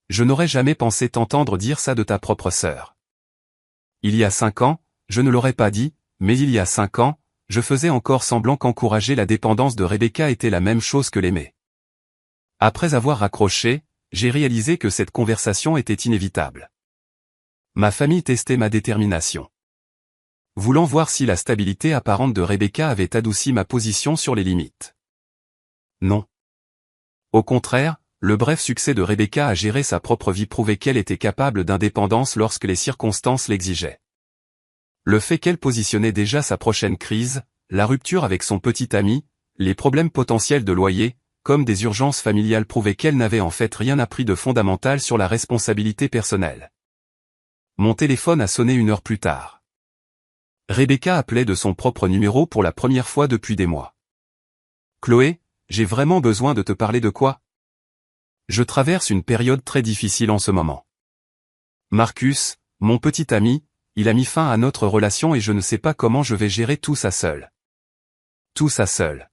Je n'aurais jamais pensé t'entendre dire ça de ta propre sœur. Il y a 5 ans, je ne l'aurais pas dit, mais il y a 5 ans, je faisais encore semblant qu'encourager la dépendance de Rebecca était la même chose que l'aimer. Après avoir raccroché, j'ai réalisé que cette conversation était inévitable. Ma famille testait ma détermination. Voulant voir si la stabilité apparente de Rebecca avait adouci ma position sur les limites. Non. Au contraire, le bref succès de Rebecca à gérer sa propre vie prouvait qu'elle était capable d'indépendance lorsque les circonstances l'exigeaient. Le fait qu'elle positionnait déjà sa prochaine crise, la rupture avec son petit ami, les problèmes potentiels de loyer, comme des urgences familiales prouvaient qu'elle n'avait en fait rien appris de fondamental sur la responsabilité personnelle. Mon téléphone a sonné 1 heure plus tard. Rebecca appelait de son propre numéro pour la première fois depuis des mois. Chloé, j'ai vraiment besoin de te parler de quoi? Je traverse une période très difficile en ce moment. Marcus, mon petit ami, il a mis fin à notre relation et je ne sais pas comment je vais gérer tout ça seul. Tout ça seul.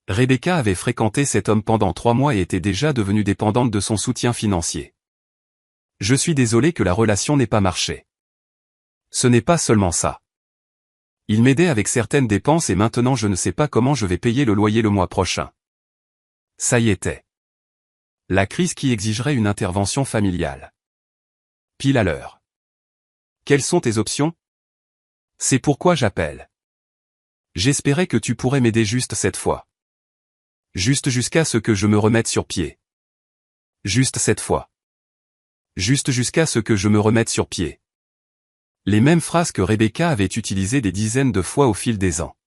Rebecca avait fréquenté cet homme pendant 3 mois et était déjà devenue dépendante de son soutien financier. Je suis désolé que la relation n'ait pas marché. Ce n'est pas seulement ça. Il m'aidait avec certaines dépenses et maintenant je ne sais pas comment je vais payer le loyer le mois prochain. Ça y était. La crise qui exigerait une intervention familiale. Pile à l'heure. Quelles sont tes options? C'est pourquoi j'appelle. J'espérais que tu pourrais m'aider juste cette fois. Juste jusqu'à ce que je me remette sur pied. Juste cette fois. Juste jusqu'à ce que je me remette sur pied. Les mêmes phrases que Rebecca avait utilisées des dizaines de fois au fil des ans.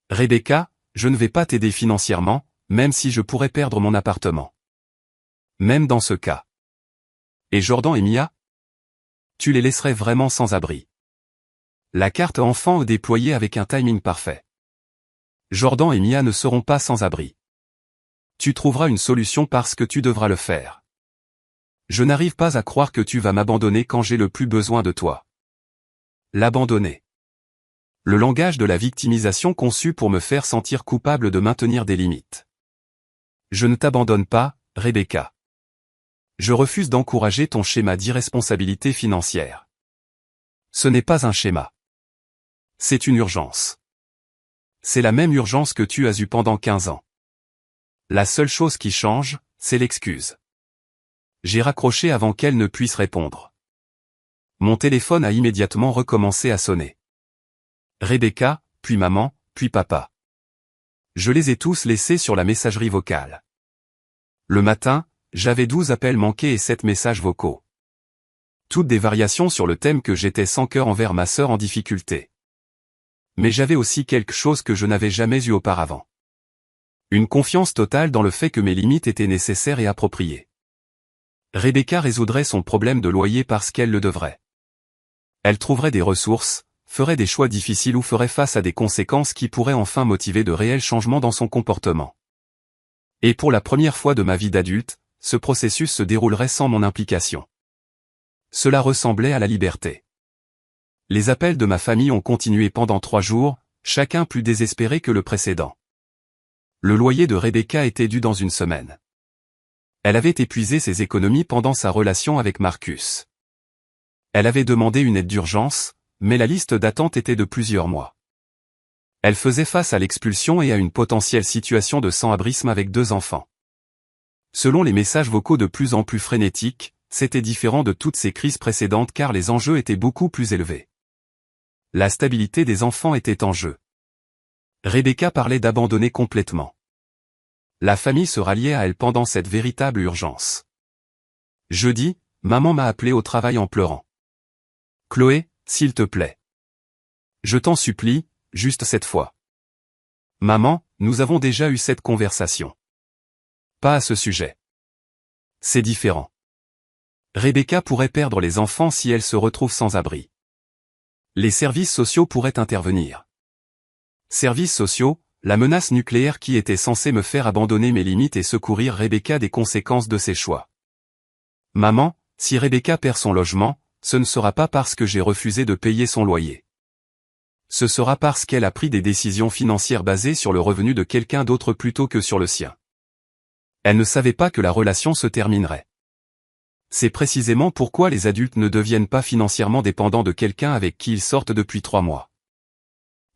Rebecca, je ne vais pas t'aider financièrement, même si je pourrais perdre mon appartement. Même dans ce cas. Et Jordan et Mia? Tu les laisserais vraiment sans abri. La carte enfant est déployée avec un timing parfait. Jordan et Mia ne seront pas sans abri. Tu trouveras une solution parce que tu devras le faire. Je n'arrive pas à croire que tu vas m'abandonner quand j'ai le plus besoin de toi. L'abandonner. Le langage de la victimisation conçu pour me faire sentir coupable de maintenir des limites. Je ne t'abandonne pas, Rebecca. Je refuse d'encourager ton schéma d'irresponsabilité financière. Ce n'est pas un schéma. C'est une urgence. C'est la même urgence que tu as eue pendant 15 ans. La seule chose qui change, c'est l'excuse. J'ai raccroché avant qu'elle ne puisse répondre. Mon téléphone a immédiatement recommencé à sonner. Rebecca, puis maman, puis papa. Je les ai tous laissés sur la messagerie vocale. Le matin, j'avais 12 appels manqués et 7 messages vocaux. Toutes des variations sur le thème que j'étais sans cœur envers ma sœur en difficulté. Mais j'avais aussi quelque chose que je n'avais jamais eu auparavant. Une confiance totale dans le fait que mes limites étaient nécessaires et appropriées. Rebecca résoudrait son problème de loyer parce qu'elle le devrait. Elle trouverait des ressources, ferait des choix difficiles ou ferait face à des conséquences qui pourraient enfin motiver de réels changements dans son comportement. Et pour la première fois de ma vie d'adulte, ce processus se déroulerait sans mon implication. Cela ressemblait à la liberté. Les appels de ma famille ont continué pendant 3 jours, chacun plus désespéré que le précédent. Le loyer de Rebecca était dû dans une semaine. Elle avait épuisé ses économies pendant sa relation avec Marcus. Elle avait demandé une aide d'urgence, mais la liste d'attente était de plusieurs mois. Elle faisait face à l'expulsion et à une potentielle situation de sans-abrisme avec 2 enfants. Selon les messages vocaux de plus en plus frénétiques, c'était différent de toutes ces crises précédentes car les enjeux étaient beaucoup plus élevés. La stabilité des enfants était en jeu. Rebecca parlait d'abandonner complètement. La famille se ralliait à elle pendant cette véritable urgence. Jeudi, maman m'a appelé au travail en pleurant. « Chloé, s'il te plaît. Je t'en supplie, juste cette fois. » « Maman, nous avons déjà eu cette conversation. » « Pas à ce sujet. C'est différent. Rebecca pourrait perdre les enfants si elle se retrouve sans abri. Les services sociaux pourraient intervenir. Services sociaux, la menace nucléaire qui était censée me faire abandonner mes limites et secourir Rebecca des conséquences de ses choix. Maman, si Rebecca perd son logement, ce ne sera pas parce que j'ai refusé de payer son loyer. Ce sera parce qu'elle a pris des décisions financières basées sur le revenu de quelqu'un d'autre plutôt que sur le sien. Elle ne savait pas que la relation se terminerait. C'est précisément pourquoi les adultes ne deviennent pas financièrement dépendants de quelqu'un avec qui ils sortent depuis 3 mois.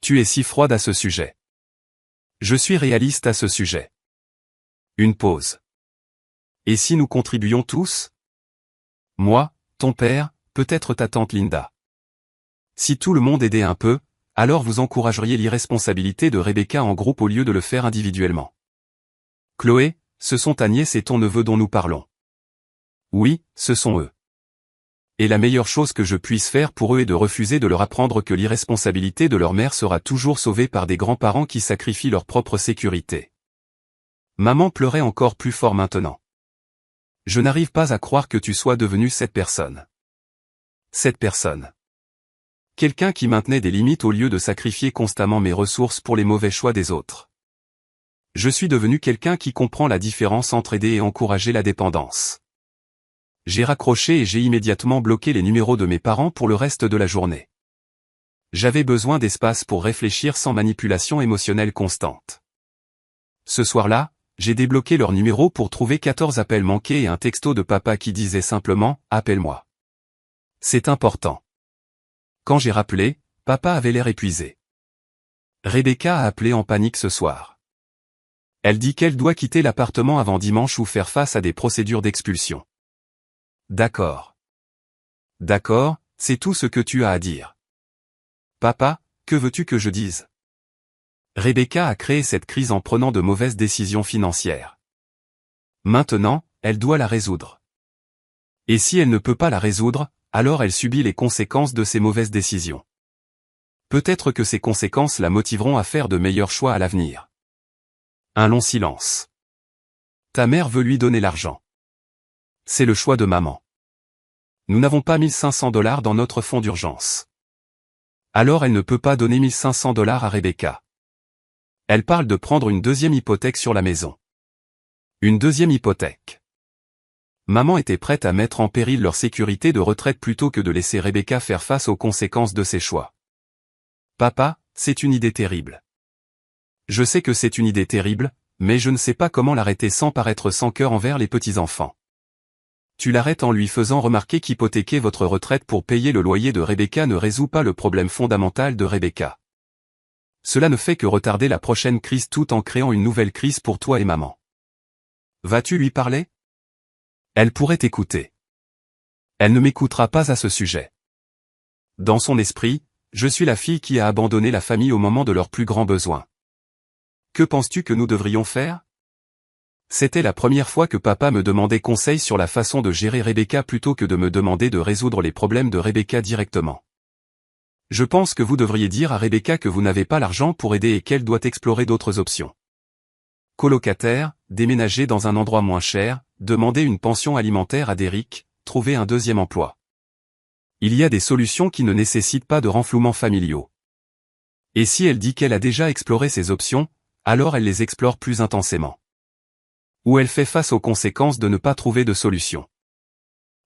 Tu es si froide à ce sujet. Je suis réaliste à ce sujet. Une pause. Et si nous contribuions tous? Moi, ton père, peut-être ta tante Linda. Si tout le monde aidait un peu, alors vous encourageriez l'irresponsabilité de Rebecca en groupe au lieu de le faire individuellement. Chloé, ce sont ta nièce et ton neveu dont nous parlons. Oui, ce sont eux. Et la meilleure chose que je puisse faire pour eux est de refuser de leur apprendre que l'irresponsabilité de leur mère sera toujours sauvée par des grands-parents qui sacrifient leur propre sécurité. Maman pleurait encore plus fort maintenant. Je n'arrive pas à croire que tu sois devenue cette personne. Cette personne. Quelqu'un qui maintenait des limites au lieu de sacrifier constamment mes ressources pour les mauvais choix des autres. Je suis devenu quelqu'un qui comprend la différence entre aider et encourager la dépendance. J'ai raccroché et j'ai immédiatement bloqué les numéros de mes parents pour le reste de la journée. J'avais besoin d'espace pour réfléchir sans manipulation émotionnelle constante. Ce soir-là, j'ai débloqué leur numéro pour trouver 14 appels manqués et un texto de papa qui disait simplement « Appelle-moi ». C'est important. Quand j'ai rappelé, papa avait l'air épuisé. Rebecca a appelé en panique ce soir. Elle dit qu'elle doit quitter l'appartement avant dimanche ou faire face à des procédures d'expulsion. D'accord. D'accord, c'est tout ce que tu as à dire. Papa, que veux-tu que je dise? Rebecca a créé cette crise en prenant de mauvaises décisions financières. Maintenant, elle doit la résoudre. Et si elle ne peut pas la résoudre, alors elle subit les conséquences de ces mauvaises décisions. Peut-être que ces conséquences la motiveront à faire de meilleurs choix à l'avenir. Un long silence. Ta mère veut lui donner l'argent. C'est le choix de maman. Nous n'avons pas $1500 dans notre fonds d'urgence. Alors elle ne peut pas donner $1500 à Rebecca. Elle parle de prendre une deuxième hypothèque sur la maison. Une deuxième hypothèque. Maman était prête à mettre en péril leur sécurité de retraite plutôt que de laisser Rebecca faire face aux conséquences de ses choix. Papa, c'est une idée terrible. Je sais que c'est une idée terrible, mais je ne sais pas comment l'arrêter sans paraître sans cœur envers les petits-enfants. Tu l'arrêtes en lui faisant remarquer qu'hypothéquer votre retraite pour payer le loyer de Rebecca ne résout pas le problème fondamental de Rebecca. Cela ne fait que retarder la prochaine crise tout en créant une nouvelle crise pour toi et maman. Vas-tu lui parler? Elle pourrait t'écouter. Elle ne m'écoutera pas à ce sujet. Dans son esprit, je suis la fille qui a abandonné la famille au moment de leurs plus grands besoins. Que penses-tu que nous devrions faire? C'était la première fois que papa me demandait conseil sur la façon de gérer Rebecca plutôt que de me demander de résoudre les problèmes de Rebecca directement. Je pense que vous devriez dire à Rebecca que vous n'avez pas l'argent pour aider et qu'elle doit explorer d'autres options. Colocataire, déménager dans un endroit moins cher, demander une pension alimentaire à Derrick, trouver un deuxième emploi. Il y a des solutions qui ne nécessitent pas de renflouements familiaux. Et si elle dit qu'elle a déjà exploré ces options, alors elle les explore plus intensément. Ou elle fait face aux conséquences de ne pas trouver de solution.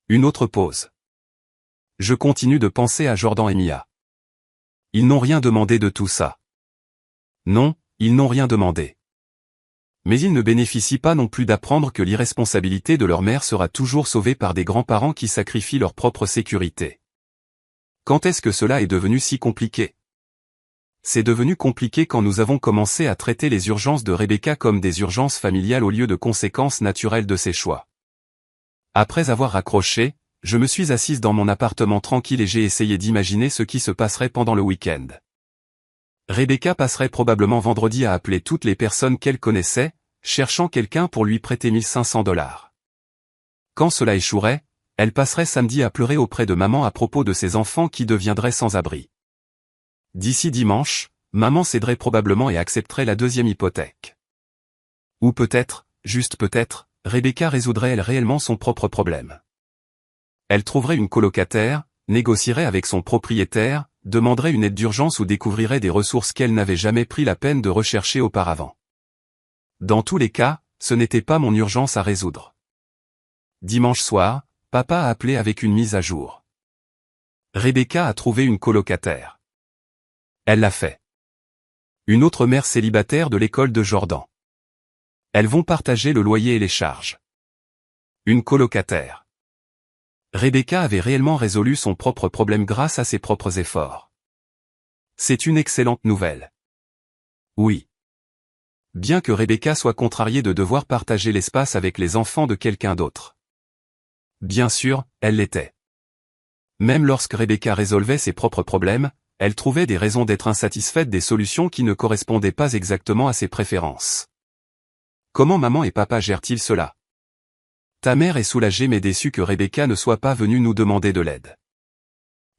Une autre pause. Je continue de penser à Jordan et Mia. Ils n'ont rien demandé de tout ça. Non, ils n'ont rien demandé. Mais ils ne bénéficient pas non plus d'apprendre que l'irresponsabilité de leur mère sera toujours sauvée par des grands-parents qui sacrifient leur propre sécurité. Quand est-ce que cela est devenu si compliqué? C'est devenu compliqué quand nous avons commencé à traiter les urgences de Rebecca comme des urgences familiales au lieu de conséquences naturelles de ses choix. Après avoir raccroché, je me suis assise dans mon appartement tranquille et j'ai essayé d'imaginer ce qui se passerait pendant le week-end. Rebecca passerait probablement vendredi à appeler toutes les personnes qu'elle connaissait, cherchant quelqu'un pour lui prêter $1500. Quand cela échouerait, elle passerait samedi à pleurer auprès de maman à propos de ses enfants qui deviendraient sans abri. D'ici dimanche, maman céderait probablement et accepterait la deuxième hypothèque. Ou peut-être, juste peut-être, Rebecca résoudrait elle réellement son propre problème. Elle trouverait une colocataire, négocierait avec son propriétaire, demanderait une aide d'urgence ou découvrirait des ressources qu'elle n'avait jamais pris la peine de rechercher auparavant. Dans tous les cas, ce n'était pas mon urgence à résoudre. Dimanche soir, papa a appelé avec une mise à jour. Rebecca a trouvé une colocataire. Elle l'a fait. Une autre mère célibataire de l'école de Jordan. Elles vont partager le loyer et les charges. Une colocataire. Rebecca avait réellement résolu son propre problème grâce à ses propres efforts. C'est une excellente nouvelle. Oui. Bien que Rebecca soit contrariée de devoir partager l'espace avec les enfants de quelqu'un d'autre. Bien sûr, elle l'était. Même lorsque Rebecca résolvait ses propres problèmes, elle trouvait des raisons d'être insatisfaite des solutions qui ne correspondaient pas exactement à ses préférences. Comment maman et papa gèrent-ils cela? Ta mère est soulagée mais déçue que Rebecca ne soit pas venue nous demander de l'aide.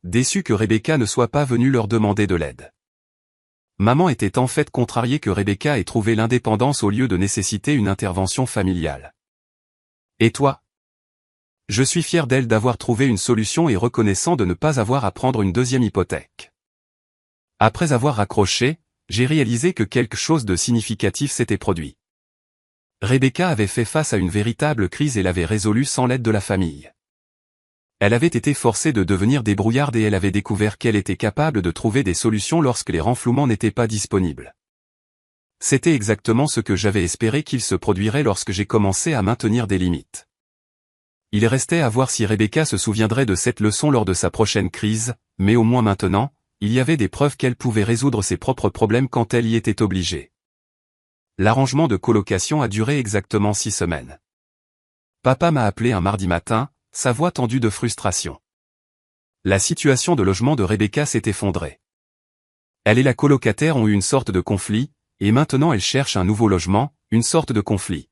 Déçue que Rebecca ne soit pas venue leur demander de l'aide. Maman était en fait contrariée que Rebecca ait trouvé l'indépendance au lieu de nécessiter une intervention familiale. Et toi? Je suis fier d'elle d'avoir trouvé une solution et reconnaissant de ne pas avoir à prendre une deuxième hypothèque. Après avoir raccroché, j'ai réalisé que quelque chose de significatif s'était produit. Rebecca avait fait face à une véritable crise et l'avait résolue sans l'aide de la famille. Elle avait été forcée de devenir débrouillarde et elle avait découvert qu'elle était capable de trouver des solutions lorsque les renflouements n'étaient pas disponibles. C'était exactement ce que j'avais espéré qu'il se produirait lorsque j'ai commencé à maintenir des limites. Il restait à voir si Rebecca se souviendrait de cette leçon lors de sa prochaine crise, mais au moins maintenant, il y avait des preuves qu'elle pouvait résoudre ses propres problèmes quand elle y était obligée. L'arrangement de colocation a duré exactement 6 semaines. Papa m'a appelé un mardi matin, sa voix tendue de frustration. La situation de logement de Rebecca s'est effondrée. Elle et la colocataire ont eu une sorte de conflit, et maintenant elle cherche un nouveau logement, une sorte de conflit.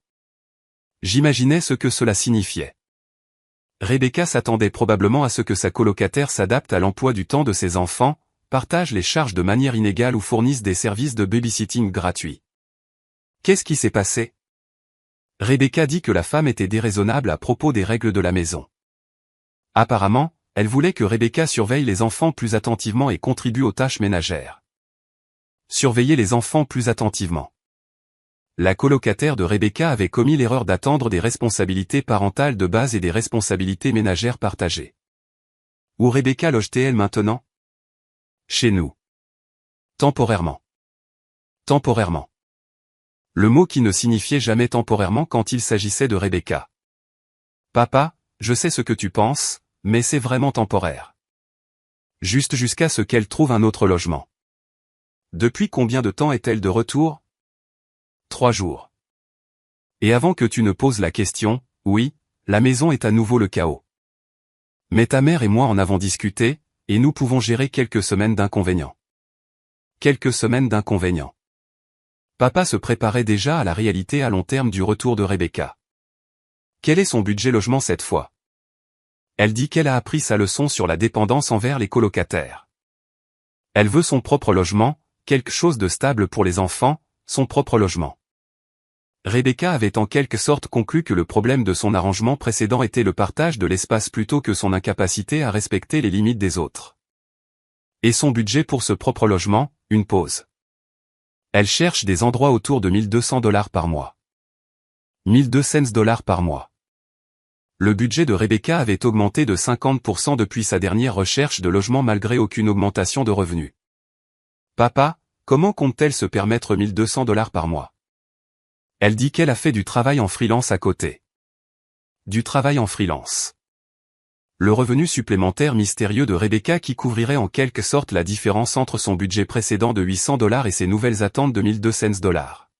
J'imaginais ce que cela signifiait. Rebecca s'attendait probablement à ce que sa colocataire s'adapte à l'emploi du temps de ses enfants, partage les charges de manière inégale ou fournisse des services de babysitting gratuits. Qu'est-ce qui s'est passé? Rebecca dit que la femme était déraisonnable à propos des règles de la maison. Apparemment, elle voulait que Rebecca surveille les enfants plus attentivement et contribue aux tâches ménagères. Surveiller les enfants plus attentivement. La colocataire de Rebecca avait commis l'erreur d'attendre des responsabilités parentales de base et des responsabilités ménagères partagées. Où Rebecca loge-t-elle maintenant? Chez nous. Temporairement. Temporairement. Le mot qui ne signifiait jamais temporairement quand il s'agissait de Rebecca. Papa, je sais ce que tu penses, mais c'est vraiment temporaire. Juste jusqu'à ce qu'elle trouve un autre logement. Depuis combien de temps est-elle de retour? 3 jours. Et avant que tu ne poses la question, oui, la maison est à nouveau le chaos. Mais ta mère et moi en avons discuté, et nous pouvons gérer quelques semaines d'inconvénients. Quelques semaines d'inconvénients. Papa se préparait déjà à la réalité à long terme du retour de Rebecca. Quel est son budget logement cette fois? Elle dit qu'elle a appris sa leçon sur la dépendance envers les colocataires. Elle veut son propre logement, quelque chose de stable pour les enfants, son propre logement. Rebecca avait en quelque sorte conclu que le problème de son arrangement précédent était le partage de l'espace plutôt que son incapacité à respecter les limites des autres. Et son budget pour ce propre logement, une pause. Elle cherche des endroits autour de $1200 par mois. 1200 dollars par mois. Le budget de Rebecca avait augmenté de 50% depuis sa dernière recherche de logement malgré aucune augmentation de revenus. Papa, comment compte-t-elle se permettre 1200 dollars par mois? Elle dit qu'elle a fait du travail en freelance à côté. Du travail en freelance. Le revenu supplémentaire mystérieux de Rebecca qui couvrirait en quelque sorte la différence entre son budget précédent de 800 dollars et ses nouvelles attentes de 1200 dollars.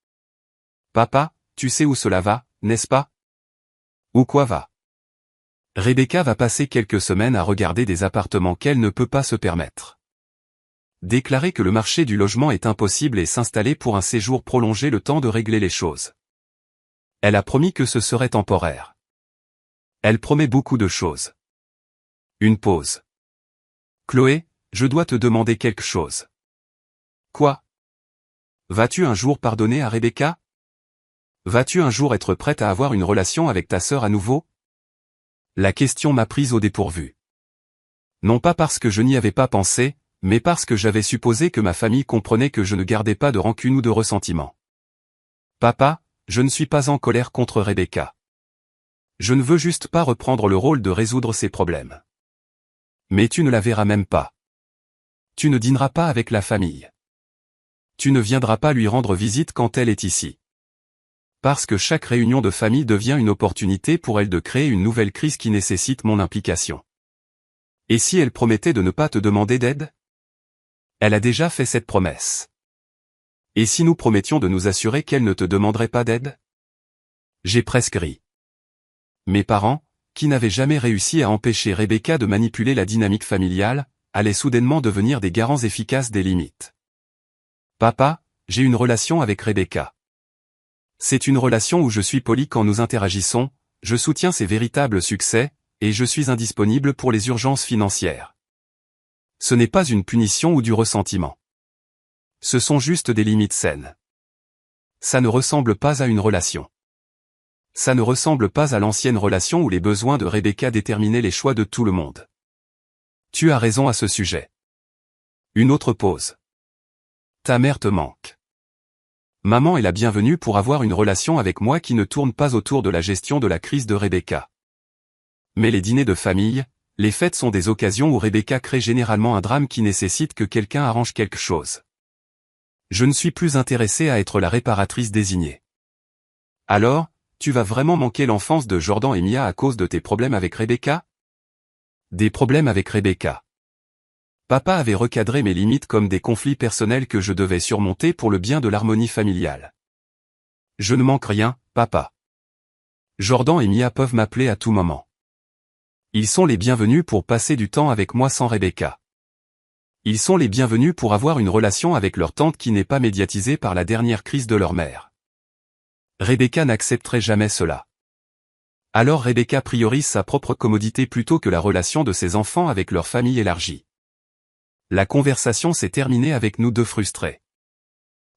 Papa, tu sais où cela va, n'est-ce pas? Où quoi va? Rebecca va passer quelques semaines à regarder des appartements qu'elle ne peut pas se permettre. Déclarer que le marché du logement est impossible et s'installer pour un séjour prolongé le temps de régler les choses. Elle a promis que ce serait temporaire. Elle promet beaucoup de choses. Une pause. Chloé, je dois te demander quelque chose. Quoi? Vas-tu un jour pardonner à Rebecca? Vas-tu un jour être prête à avoir une relation avec ta sœur à nouveau? La question m'a prise au dépourvu. Non pas parce que je n'y avais pas pensé, mais parce que j'avais supposé que ma famille comprenait que je ne gardais pas de rancune ou de ressentiment. Papa, je ne suis pas en colère contre Rebecca. Je ne veux juste pas reprendre le rôle de résoudre ses problèmes. Mais tu ne la verras même pas. Tu ne dîneras pas avec la famille. Tu ne viendras pas lui rendre visite quand elle est ici. Parce que chaque réunion de famille devient une opportunité pour elle de créer une nouvelle crise qui nécessite mon implication. Et si elle promettait de ne pas te demander d'aide? Elle a déjà fait cette promesse. Et si nous promettions de nous assurer qu'elle ne te demanderait pas d'aide? J'ai presque ri. Mes parents, qui n'avaient jamais réussi à empêcher Rebecca de manipuler la dynamique familiale, allaient soudainement devenir des garants efficaces des limites. Papa, j'ai une relation avec Rebecca. C'est une relation où je suis poli quand nous interagissons, je soutiens ses véritables succès, et je suis indisponible pour les urgences financières. Ce n'est pas une punition ou du ressentiment. Ce sont juste des limites saines. Ça ne ressemble pas à une relation. Ça ne ressemble pas à l'ancienne relation où les besoins de Rebecca déterminaient les choix de tout le monde. Tu as raison à ce sujet. Une autre pause. Ta mère te manque. Maman est la bienvenue pour avoir une relation avec moi qui ne tourne pas autour de la gestion de la crise de Rebecca. Mais les dîners de famille, les fêtes sont des occasions où Rebecca crée généralement un drame qui nécessite que quelqu'un arrange quelque chose. Je ne suis plus intéressé à être la réparatrice désignée. Alors, tu vas vraiment manquer l'enfance de Jordan et Mia à cause de tes problèmes avec Rebecca? Des problèmes avec Rebecca. Papa avait recadré mes limites comme des conflits personnels que je devais surmonter pour le bien de l'harmonie familiale. Je ne manque rien, papa. Jordan et Mia peuvent m'appeler à tout moment. Ils sont les bienvenus pour passer du temps avec moi sans Rebecca. Ils sont les bienvenus pour avoir une relation avec leur tante qui n'est pas médiatisée par la dernière crise de leur mère. Rebecca n'accepterait jamais cela. Alors Rebecca priorise sa propre commodité plutôt que la relation de ses enfants avec leur famille élargie. La conversation s'est terminée avec nous deux frustrés.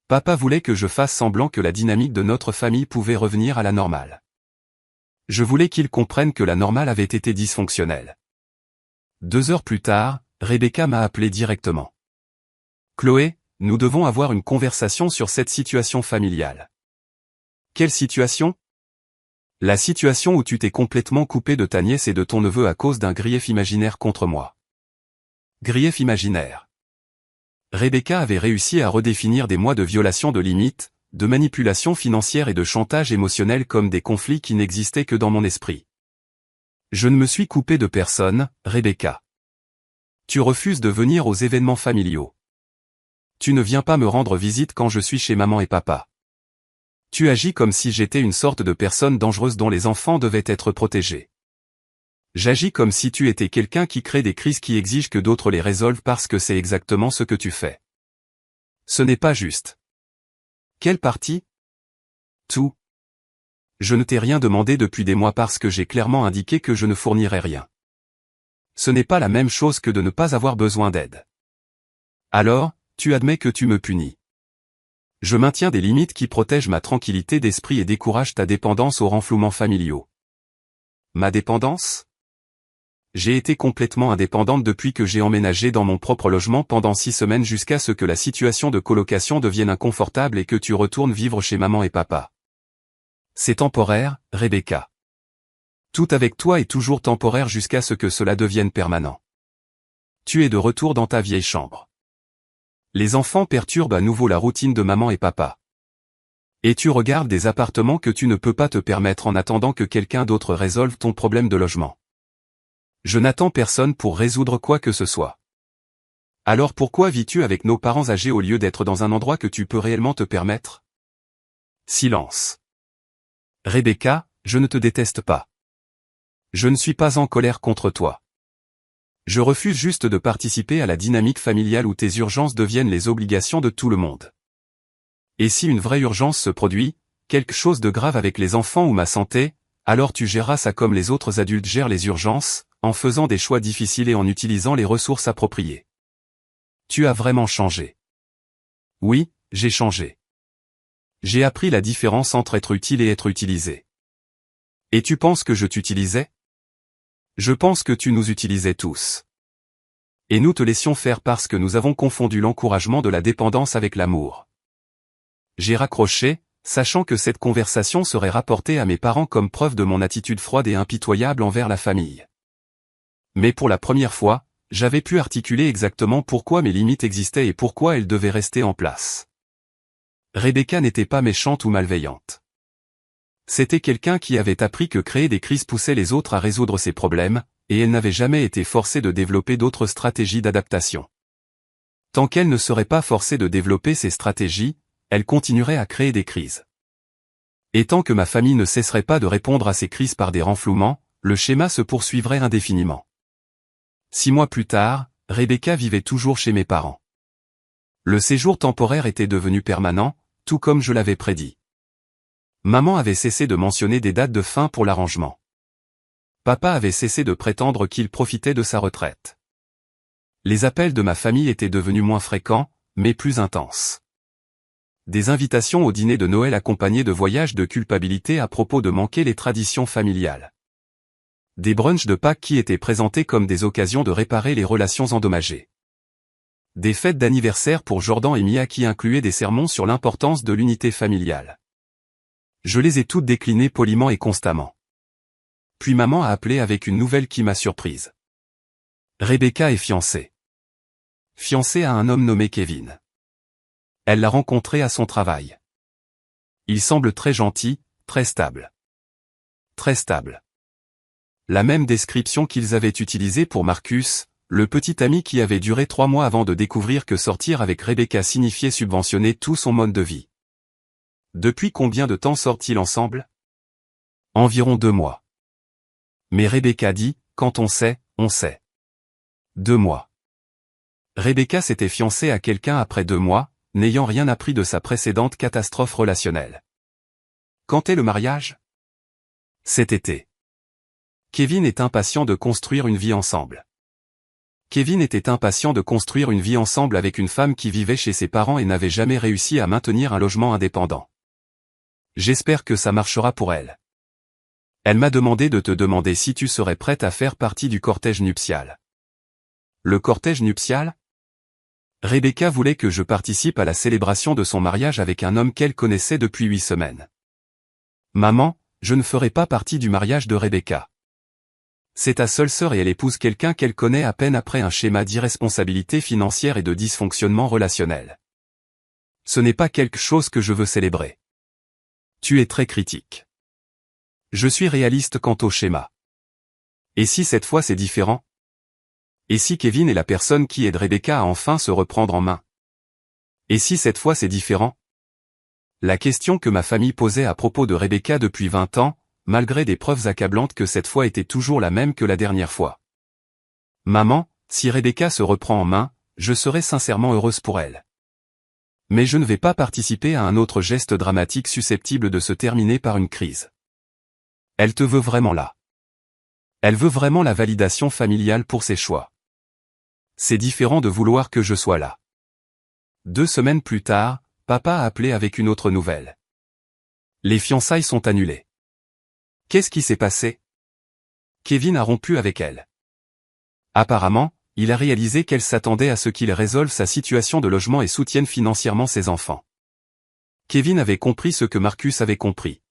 Papa voulait que je fasse semblant que la dynamique de notre famille pouvait revenir à la normale. Je voulais qu'il comprenne que la normale avait été dysfonctionnelle. 2 heures plus tard, Rebecca m'a appelé directement. Chloé, nous devons avoir une conversation sur cette situation familiale. Quelle situation? La situation où tu t'es complètement coupé de ta nièce et de ton neveu à cause d'un grief imaginaire contre moi. Grief imaginaire. Rebecca avait réussi à redéfinir des mois de violation de limites, de manipulation financière et de chantage émotionnel comme des conflits qui n'existaient que dans mon esprit. Je ne me suis coupé de personne, Rebecca. Tu refuses de venir aux événements familiaux. Tu ne viens pas me rendre visite quand je suis chez maman et papa. Tu agis comme si j'étais une sorte de personne dangereuse dont les enfants devaient être protégés. J'agis comme si tu étais quelqu'un qui crée des crises qui exigent que d'autres les résolvent parce que c'est exactement ce que tu fais. Ce n'est pas juste. Quelle partie? Tout. Je ne t'ai rien demandé depuis des mois parce que j'ai clairement indiqué que je ne fournirais rien. Ce n'est pas la même chose que de ne pas avoir besoin d'aide. Alors, tu admets que tu me punis. Je maintiens des limites qui protègent ma tranquillité d'esprit et découragent ta dépendance aux renflouements familiaux. Ma dépendance? J'ai été complètement indépendante depuis que j'ai emménagé dans mon propre logement pendant 6 semaines jusqu'à ce que la situation de colocation devienne inconfortable et que tu retournes vivre chez maman et papa. C'est temporaire, Rebecca. Tout avec toi est toujours temporaire jusqu'à ce que cela devienne permanent. Tu es de retour dans ta vieille chambre. Les enfants perturbent à nouveau la routine de maman et papa. Et tu regardes des appartements que tu ne peux pas te permettre en attendant que quelqu'un d'autre résolve ton problème de logement. Je n'attends personne pour résoudre quoi que ce soit. Alors pourquoi vis-tu avec nos parents âgés au lieu d'être dans un endroit que tu peux réellement te permettre? Silence. Rebecca, je ne te déteste pas. Je ne suis pas en colère contre toi. Je refuse juste de participer à la dynamique familiale où tes urgences deviennent les obligations de tout le monde. Et si une vraie urgence se produit, quelque chose de grave avec les enfants ou ma santé, alors tu géreras ça comme les autres adultes gèrent les urgences, en faisant des choix difficiles et en utilisant les ressources appropriées. Tu as vraiment changé. Oui, j'ai changé. J'ai appris la différence entre être utile et être utilisé. Et tu penses que je t'utilisais? Je pense que tu nous utilisais tous. Et nous te laissions faire parce que nous avons confondu l'encouragement de la dépendance avec l'amour. J'ai raccroché, sachant que cette conversation serait rapportée à mes parents comme preuve de mon attitude froide et impitoyable envers la famille. Mais pour la première fois, j'avais pu articuler exactement pourquoi mes limites existaient et pourquoi elles devaient rester en place. Rebecca n'était pas méchante ou malveillante. C'était quelqu'un qui avait appris que créer des crises poussait les autres à résoudre ses problèmes, et elle n'avait jamais été forcée de développer d'autres stratégies d'adaptation. Tant qu'elle ne serait pas forcée de développer ces stratégies, elle continuerait à créer des crises. Et tant que ma famille ne cesserait pas de répondre à ces crises par des renflouements, le schéma se poursuivrait indéfiniment. 6 mois plus tard, Rebecca vivait toujours chez mes parents. Le séjour temporaire était devenu permanent, tout comme je l'avais prédit. Maman avait cessé de mentionner des dates de fin pour l'arrangement. Papa avait cessé de prétendre qu'il profitait de sa retraite. Les appels de ma famille étaient devenus moins fréquents, mais plus intenses. Des invitations au dîner de Noël accompagnées de voyages de culpabilité à propos de manquer les traditions familiales. Des brunchs de Pâques qui étaient présentés comme des occasions de réparer les relations endommagées. Des fêtes d'anniversaire pour Jordan et Mia qui incluaient des sermons sur l'importance de l'unité familiale. Je les ai toutes déclinées poliment et constamment. Puis maman a appelé avec une nouvelle qui m'a surprise. Rebecca est fiancée. Fiancée à un homme nommé Kevin. Elle l'a rencontré à son travail. Il semble très gentil, très stable. Très stable. La même description qu'ils avaient utilisée pour Marcus, le petit ami qui avait duré 3 mois avant de découvrir que sortir avec Rebecca signifiait subventionner tout son mode de vie. Depuis combien de temps sortent-ils ensemble? Environ 2 mois. Mais Rebecca dit, quand on sait, on sait. 2 mois. Rebecca s'était fiancée à quelqu'un après 2 mois, n'ayant rien appris de sa précédente catastrophe relationnelle. Quand est le mariage? Cet été. Kevin est impatient de construire une vie ensemble. Kevin était impatient de construire une vie ensemble avec une femme qui vivait chez ses parents et n'avait jamais réussi à maintenir un logement indépendant. J'espère que ça marchera pour elle. Elle m'a demandé de te demander si tu serais prête à faire partie du cortège nuptial. Le cortège nuptial? Rebecca voulait que je participe à la célébration de son mariage avec un homme qu'elle connaissait depuis 8 semaines. Maman, je ne ferai pas partie du mariage de Rebecca. C'est ta seule sœur et elle épouse quelqu'un qu'elle connaît à peine après un schéma d'irresponsabilité financière et de dysfonctionnement relationnel. Ce n'est pas quelque chose que je veux célébrer. Tu es très critique. Je suis réaliste quant au schéma. Et si cette fois c'est différent? Et si Kevin est la personne qui aide Rebecca à enfin se reprendre en main? Et si cette fois c'est différent? La question que ma famille posait à propos de Rebecca depuis 20 ans, malgré des preuves accablantes que cette fois était toujours la même que la dernière fois. Maman, si Rebecca se reprend en main, je serai sincèrement heureuse pour elle. Mais je ne vais pas participer à un autre geste dramatique susceptible de se terminer par une crise. Elle te veut vraiment là. Elle veut vraiment la validation familiale pour ses choix. C'est différent de vouloir que je sois là. 2 semaines plus tard, papa a appelé avec une autre nouvelle. Les fiançailles sont annulées. Qu'est-ce qui s'est passé? Kevin a rompu avec elle. Apparemment, il a réalisé qu'elle s'attendait à ce qu'il résolve sa situation de logement et soutienne financièrement ses enfants. Kevin avait compris ce que Marcus avait compris.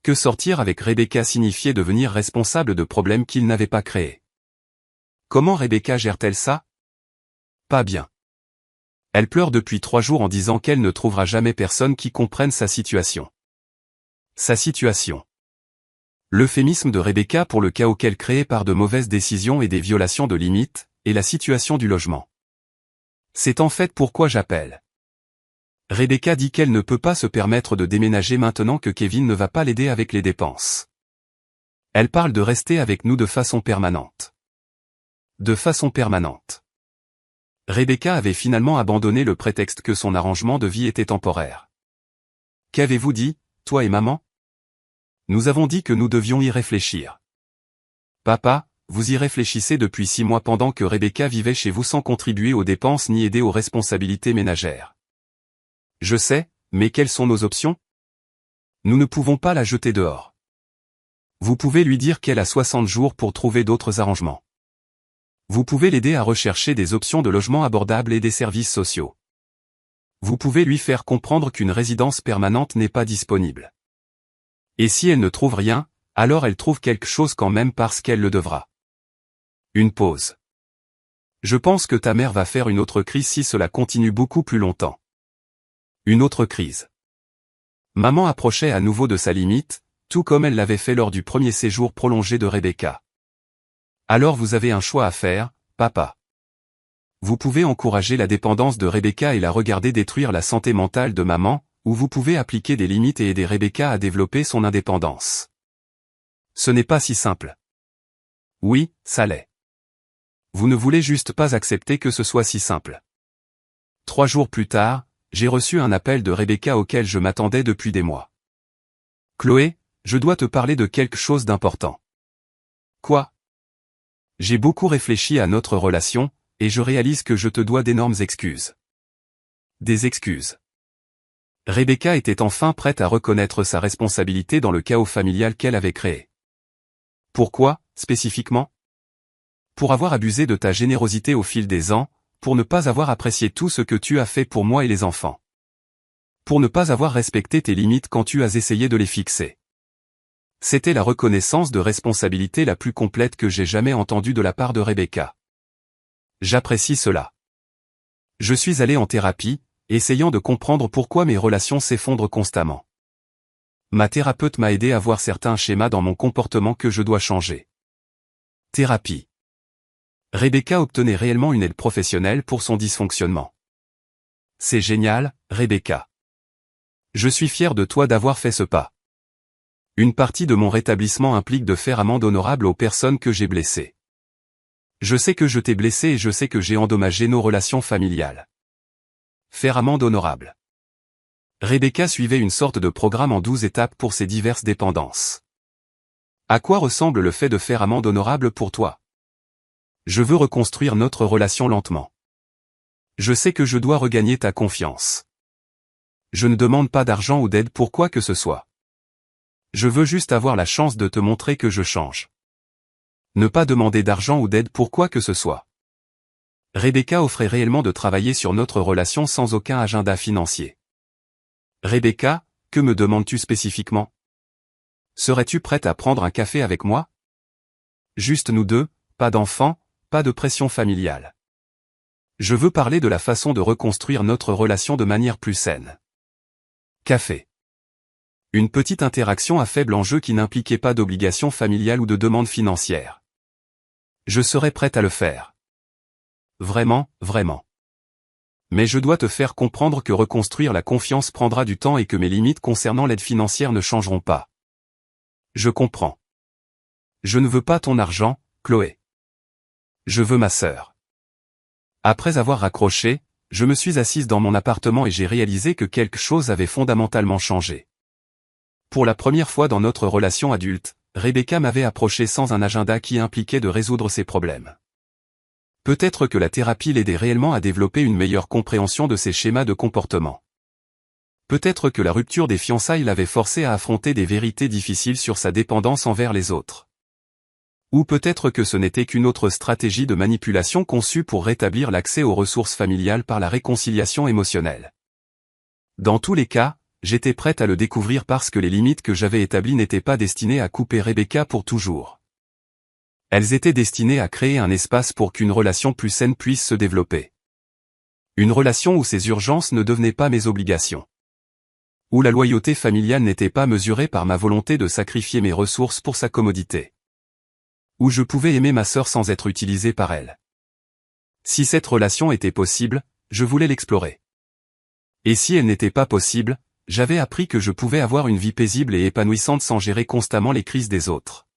Que sortir avec Rebecca signifiait devenir responsable de problèmes qu'il n'avait pas créés. Comment Rebecca gère-t-elle ça? Pas bien. Elle pleure depuis 3 jours en disant qu'elle ne trouvera jamais personne qui comprenne sa situation. Sa situation. L'euphémisme de Rebecca pour le chaos qu'elle crée par de mauvaises décisions et des violations de limites, et la situation du logement. C'est en fait pourquoi j'appelle. Rebecca dit qu'elle ne peut pas se permettre de déménager maintenant que Kevin ne va pas l'aider avec les dépenses. Elle parle de rester avec nous de façon permanente. De façon permanente. Rebecca avait finalement abandonné le prétexte que son arrangement de vie était temporaire. Qu'avez-vous dit, toi et maman? Nous avons dit que nous devions y réfléchir. Papa, vous y réfléchissez depuis 6 mois pendant que Rebecca vivait chez vous sans contribuer aux dépenses ni aider aux responsabilités ménagères. Je sais, mais quelles sont nos options? Nous ne pouvons pas la jeter dehors. Vous pouvez lui dire qu'elle a 60 jours pour trouver d'autres arrangements. Vous pouvez l'aider à rechercher des options de logement abordables et des services sociaux. Vous pouvez lui faire comprendre qu'une résidence permanente n'est pas disponible. Et si elle ne trouve rien, alors elle trouve quelque chose quand même parce qu'elle le devra. Une pause. Je pense que ta mère va faire une autre crise si cela continue beaucoup plus longtemps. Une autre crise. Maman approchait à nouveau de sa limite, tout comme elle l'avait fait lors du premier séjour prolongé de Rebecca. Alors vous avez un choix à faire, papa. Vous pouvez encourager la dépendance de Rebecca et la regarder détruire la santé mentale de maman, ou vous pouvez appliquer des limites et aider Rebecca à développer son indépendance. Ce n'est pas si simple. Oui, ça l'est. Vous ne voulez juste pas accepter que ce soit si simple. 3 jours plus tard, j'ai reçu un appel de Rebecca auquel je m'attendais depuis des mois. Chloé, je dois te parler de quelque chose d'important. Quoi? J'ai beaucoup réfléchi à notre relation, et je réalise que je te dois d'énormes excuses. Des excuses. Rebecca était enfin prête à reconnaître sa responsabilité dans le chaos familial qu'elle avait créé. Pourquoi, spécifiquement? Pour avoir abusé de ta générosité au fil des ans, pour ne pas avoir apprécié tout ce que tu as fait pour moi et les enfants. Pour ne pas avoir respecté tes limites quand tu as essayé de les fixer. C'était la reconnaissance de responsabilité la plus complète que j'ai jamais entendue de la part de Rebecca. J'apprécie cela. Je suis allé en thérapie, essayant de comprendre pourquoi mes relations s'effondrent constamment. Ma thérapeute m'a aidé à voir certains schémas dans mon comportement que je dois changer. Thérapie. Rebecca obtenait réellement une aide professionnelle pour son dysfonctionnement. C'est génial, Rebecca. Je suis fier de toi d'avoir fait ce pas. Une partie de mon rétablissement implique de faire amende honorable aux personnes que j'ai blessées. Je sais que je t'ai blessé et je sais que j'ai endommagé nos relations familiales. Faire amende honorable. Rebecca suivait une sorte de programme en 12 étapes pour ses diverses dépendances. À quoi ressemble le fait de faire amende honorable pour toi? Je veux reconstruire notre relation lentement. Je sais que je dois regagner ta confiance. Je ne demande pas d'argent ou d'aide pour quoi que ce soit. Je veux juste avoir la chance de te montrer que je change. Ne pas demander d'argent ou d'aide pour quoi que ce soit. Rebecca offrait réellement de travailler sur notre relation sans aucun agenda financier. Rebecca, que me demandes-tu spécifiquement? Serais-tu prête à prendre un café avec moi? Juste nous deux, pas d'enfants, pas de pression familiale. Je veux parler de la façon de reconstruire notre relation de manière plus saine. Café. Une petite interaction à faible enjeu qui n'impliquait pas d'obligation familiale ou de demande financière. Je serais prête à le faire. Vraiment, vraiment. Mais je dois te faire comprendre que reconstruire la confiance prendra du temps et que mes limites concernant l'aide financière ne changeront pas. Je comprends. Je ne veux pas ton argent, Chloé. Je veux ma sœur. Après avoir raccroché, je me suis assise dans mon appartement et j'ai réalisé que quelque chose avait fondamentalement changé. Pour la première fois dans notre relation adulte, Rebecca m'avait approché sans un agenda qui impliquait de résoudre ses problèmes. Peut-être que la thérapie l'aidait réellement à développer une meilleure compréhension de ses schémas de comportement. Peut-être que la rupture des fiançailles l'avait forcé à affronter des vérités difficiles sur sa dépendance envers les autres. Ou peut-être que ce n'était qu'une autre stratégie de manipulation conçue pour rétablir l'accès aux ressources familiales par la réconciliation émotionnelle. Dans tous les cas, j'étais prête à le découvrir parce que les limites que j'avais établies n'étaient pas destinées à couper Rebecca pour toujours. Elles étaient destinées à créer un espace pour qu'une relation plus saine puisse se développer. Une relation où ces urgences ne devenaient pas mes obligations. Où la loyauté familiale n'était pas mesurée par ma volonté de sacrifier mes ressources pour sa commodité. Où je pouvais aimer ma sœur sans être utilisé par elle. Si cette relation était possible, je voulais l'explorer. Et si elle n'était pas possible, j'avais appris que je pouvais avoir une vie paisible et épanouissante sans gérer constamment les crises des autres.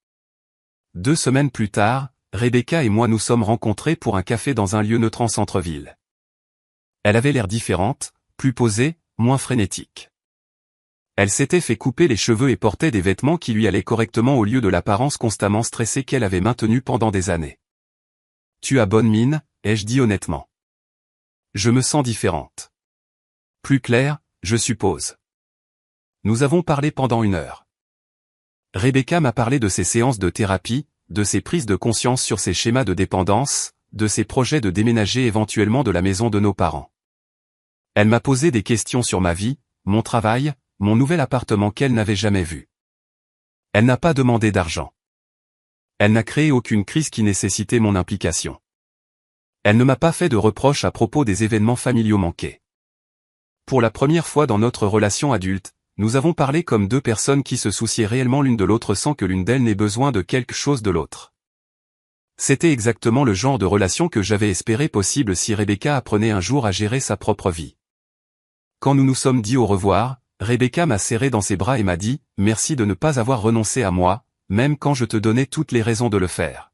2 semaines plus tard, Rebecca et moi nous sommes rencontrés pour un café dans un lieu neutre en centre-ville. Elle avait l'air différente, plus posée, moins frénétique. Elle s'était fait couper les cheveux et portait des vêtements qui lui allaient correctement au lieu de l'apparence constamment stressée qu'elle avait maintenue pendant des années. « Tu as bonne mine », ai-je dit honnêtement. « Je me sens différente. » Plus clair, je suppose. Nous avons parlé pendant 1 heure. Rebecca m'a parlé de ses séances de thérapie, de ses prises de conscience sur ses schémas de dépendance, de ses projets de déménager éventuellement de la maison de nos parents. Elle m'a posé des questions sur ma vie, mon travail, mon nouvel appartement qu'elle n'avait jamais vu. Elle n'a pas demandé d'argent. Elle n'a créé aucune crise qui nécessitait mon implication. Elle ne m'a pas fait de reproches à propos des événements familiaux manqués. Pour la première fois dans notre relation adulte, nous avons parlé comme 2 personnes qui se souciaient réellement l'une de l'autre sans que l'une d'elles n'ait besoin de quelque chose de l'autre. C'était exactement le genre de relation que j'avais espéré possible si Rebecca apprenait un jour à gérer sa propre vie. Quand nous nous sommes dit au revoir, Rebecca m'a serré dans ses bras et m'a dit « Merci de ne pas avoir renoncé à moi, même quand je te donnais toutes les raisons de le faire. »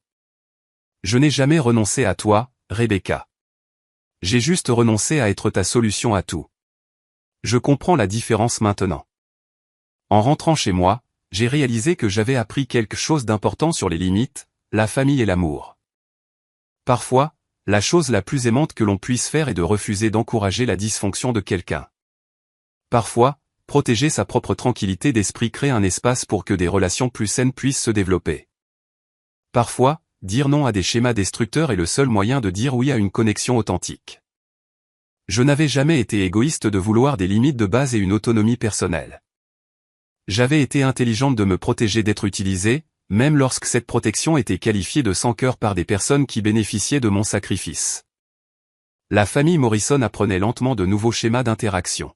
Je n'ai jamais renoncé à toi, Rebecca. J'ai juste renoncé à être ta solution à tout. Je comprends la différence maintenant. En rentrant chez moi, j'ai réalisé que j'avais appris quelque chose d'important sur les limites, la famille et l'amour. Parfois, la chose la plus aimante que l'on puisse faire est de refuser d'encourager la dysfonction de quelqu'un. Parfois, protéger sa propre tranquillité d'esprit crée un espace pour que des relations plus saines puissent se développer. Parfois, dire non à des schémas destructeurs est le seul moyen de dire oui à une connexion authentique. Je n'avais jamais été égoïste de vouloir des limites de base et une autonomie personnelle. J'avais été intelligente de me protéger d'être utilisée, même lorsque cette protection était qualifiée de sans cœur par des personnes qui bénéficiaient de mon sacrifice. La famille Morrison apprenait lentement de nouveaux schémas d'interaction.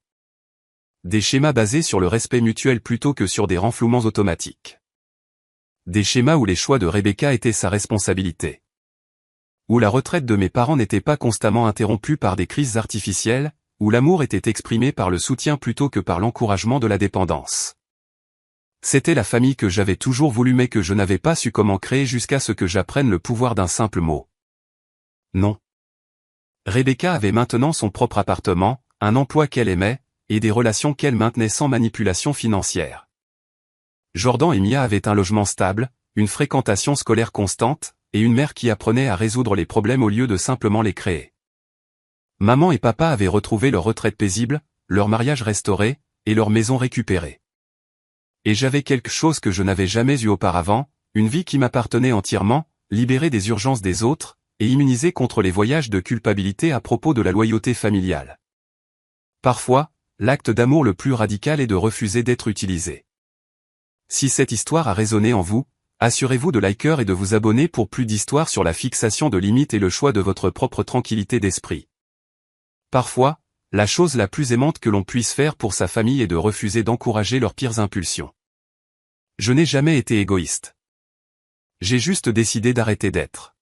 Des schémas basés sur le respect mutuel plutôt que sur des renflouements automatiques. Des schémas où les choix de Rebecca étaient sa responsabilité. Où la retraite de mes parents n'était pas constamment interrompue par des crises artificielles, où l'amour était exprimé par le soutien plutôt que par l'encouragement de la dépendance. C'était la famille que j'avais toujours voulu mais que je n'avais pas su comment créer jusqu'à ce que j'apprenne le pouvoir d'un simple mot. Non. Rebecca avait maintenant son propre appartement, un emploi qu'elle aimait, et des relations qu'elle maintenait sans manipulation financière. Jordan et Mia avaient un logement stable, une fréquentation scolaire constante, et une mère qui apprenait à résoudre les problèmes au lieu de simplement les créer. Maman et papa avaient retrouvé leur retraite paisible, leur mariage restauré, et leur maison récupérée. Et j'avais quelque chose que je n'avais jamais eu auparavant, une vie qui m'appartenait entièrement, libérée des urgences des autres, et immunisé contre les voyages de culpabilité à propos de la loyauté familiale. Parfois, l'acte d'amour le plus radical est de refuser d'être utilisé. Si cette histoire a résonné en vous, assurez-vous de liker et de vous abonner pour plus d'histoires sur la fixation de limites et le choix de votre propre tranquillité d'esprit. Parfois, la chose la plus aimante que l'on puisse faire pour sa famille est de refuser d'encourager leurs pires impulsions. Je n'ai jamais été égoïste. J'ai juste décidé d'arrêter d'être.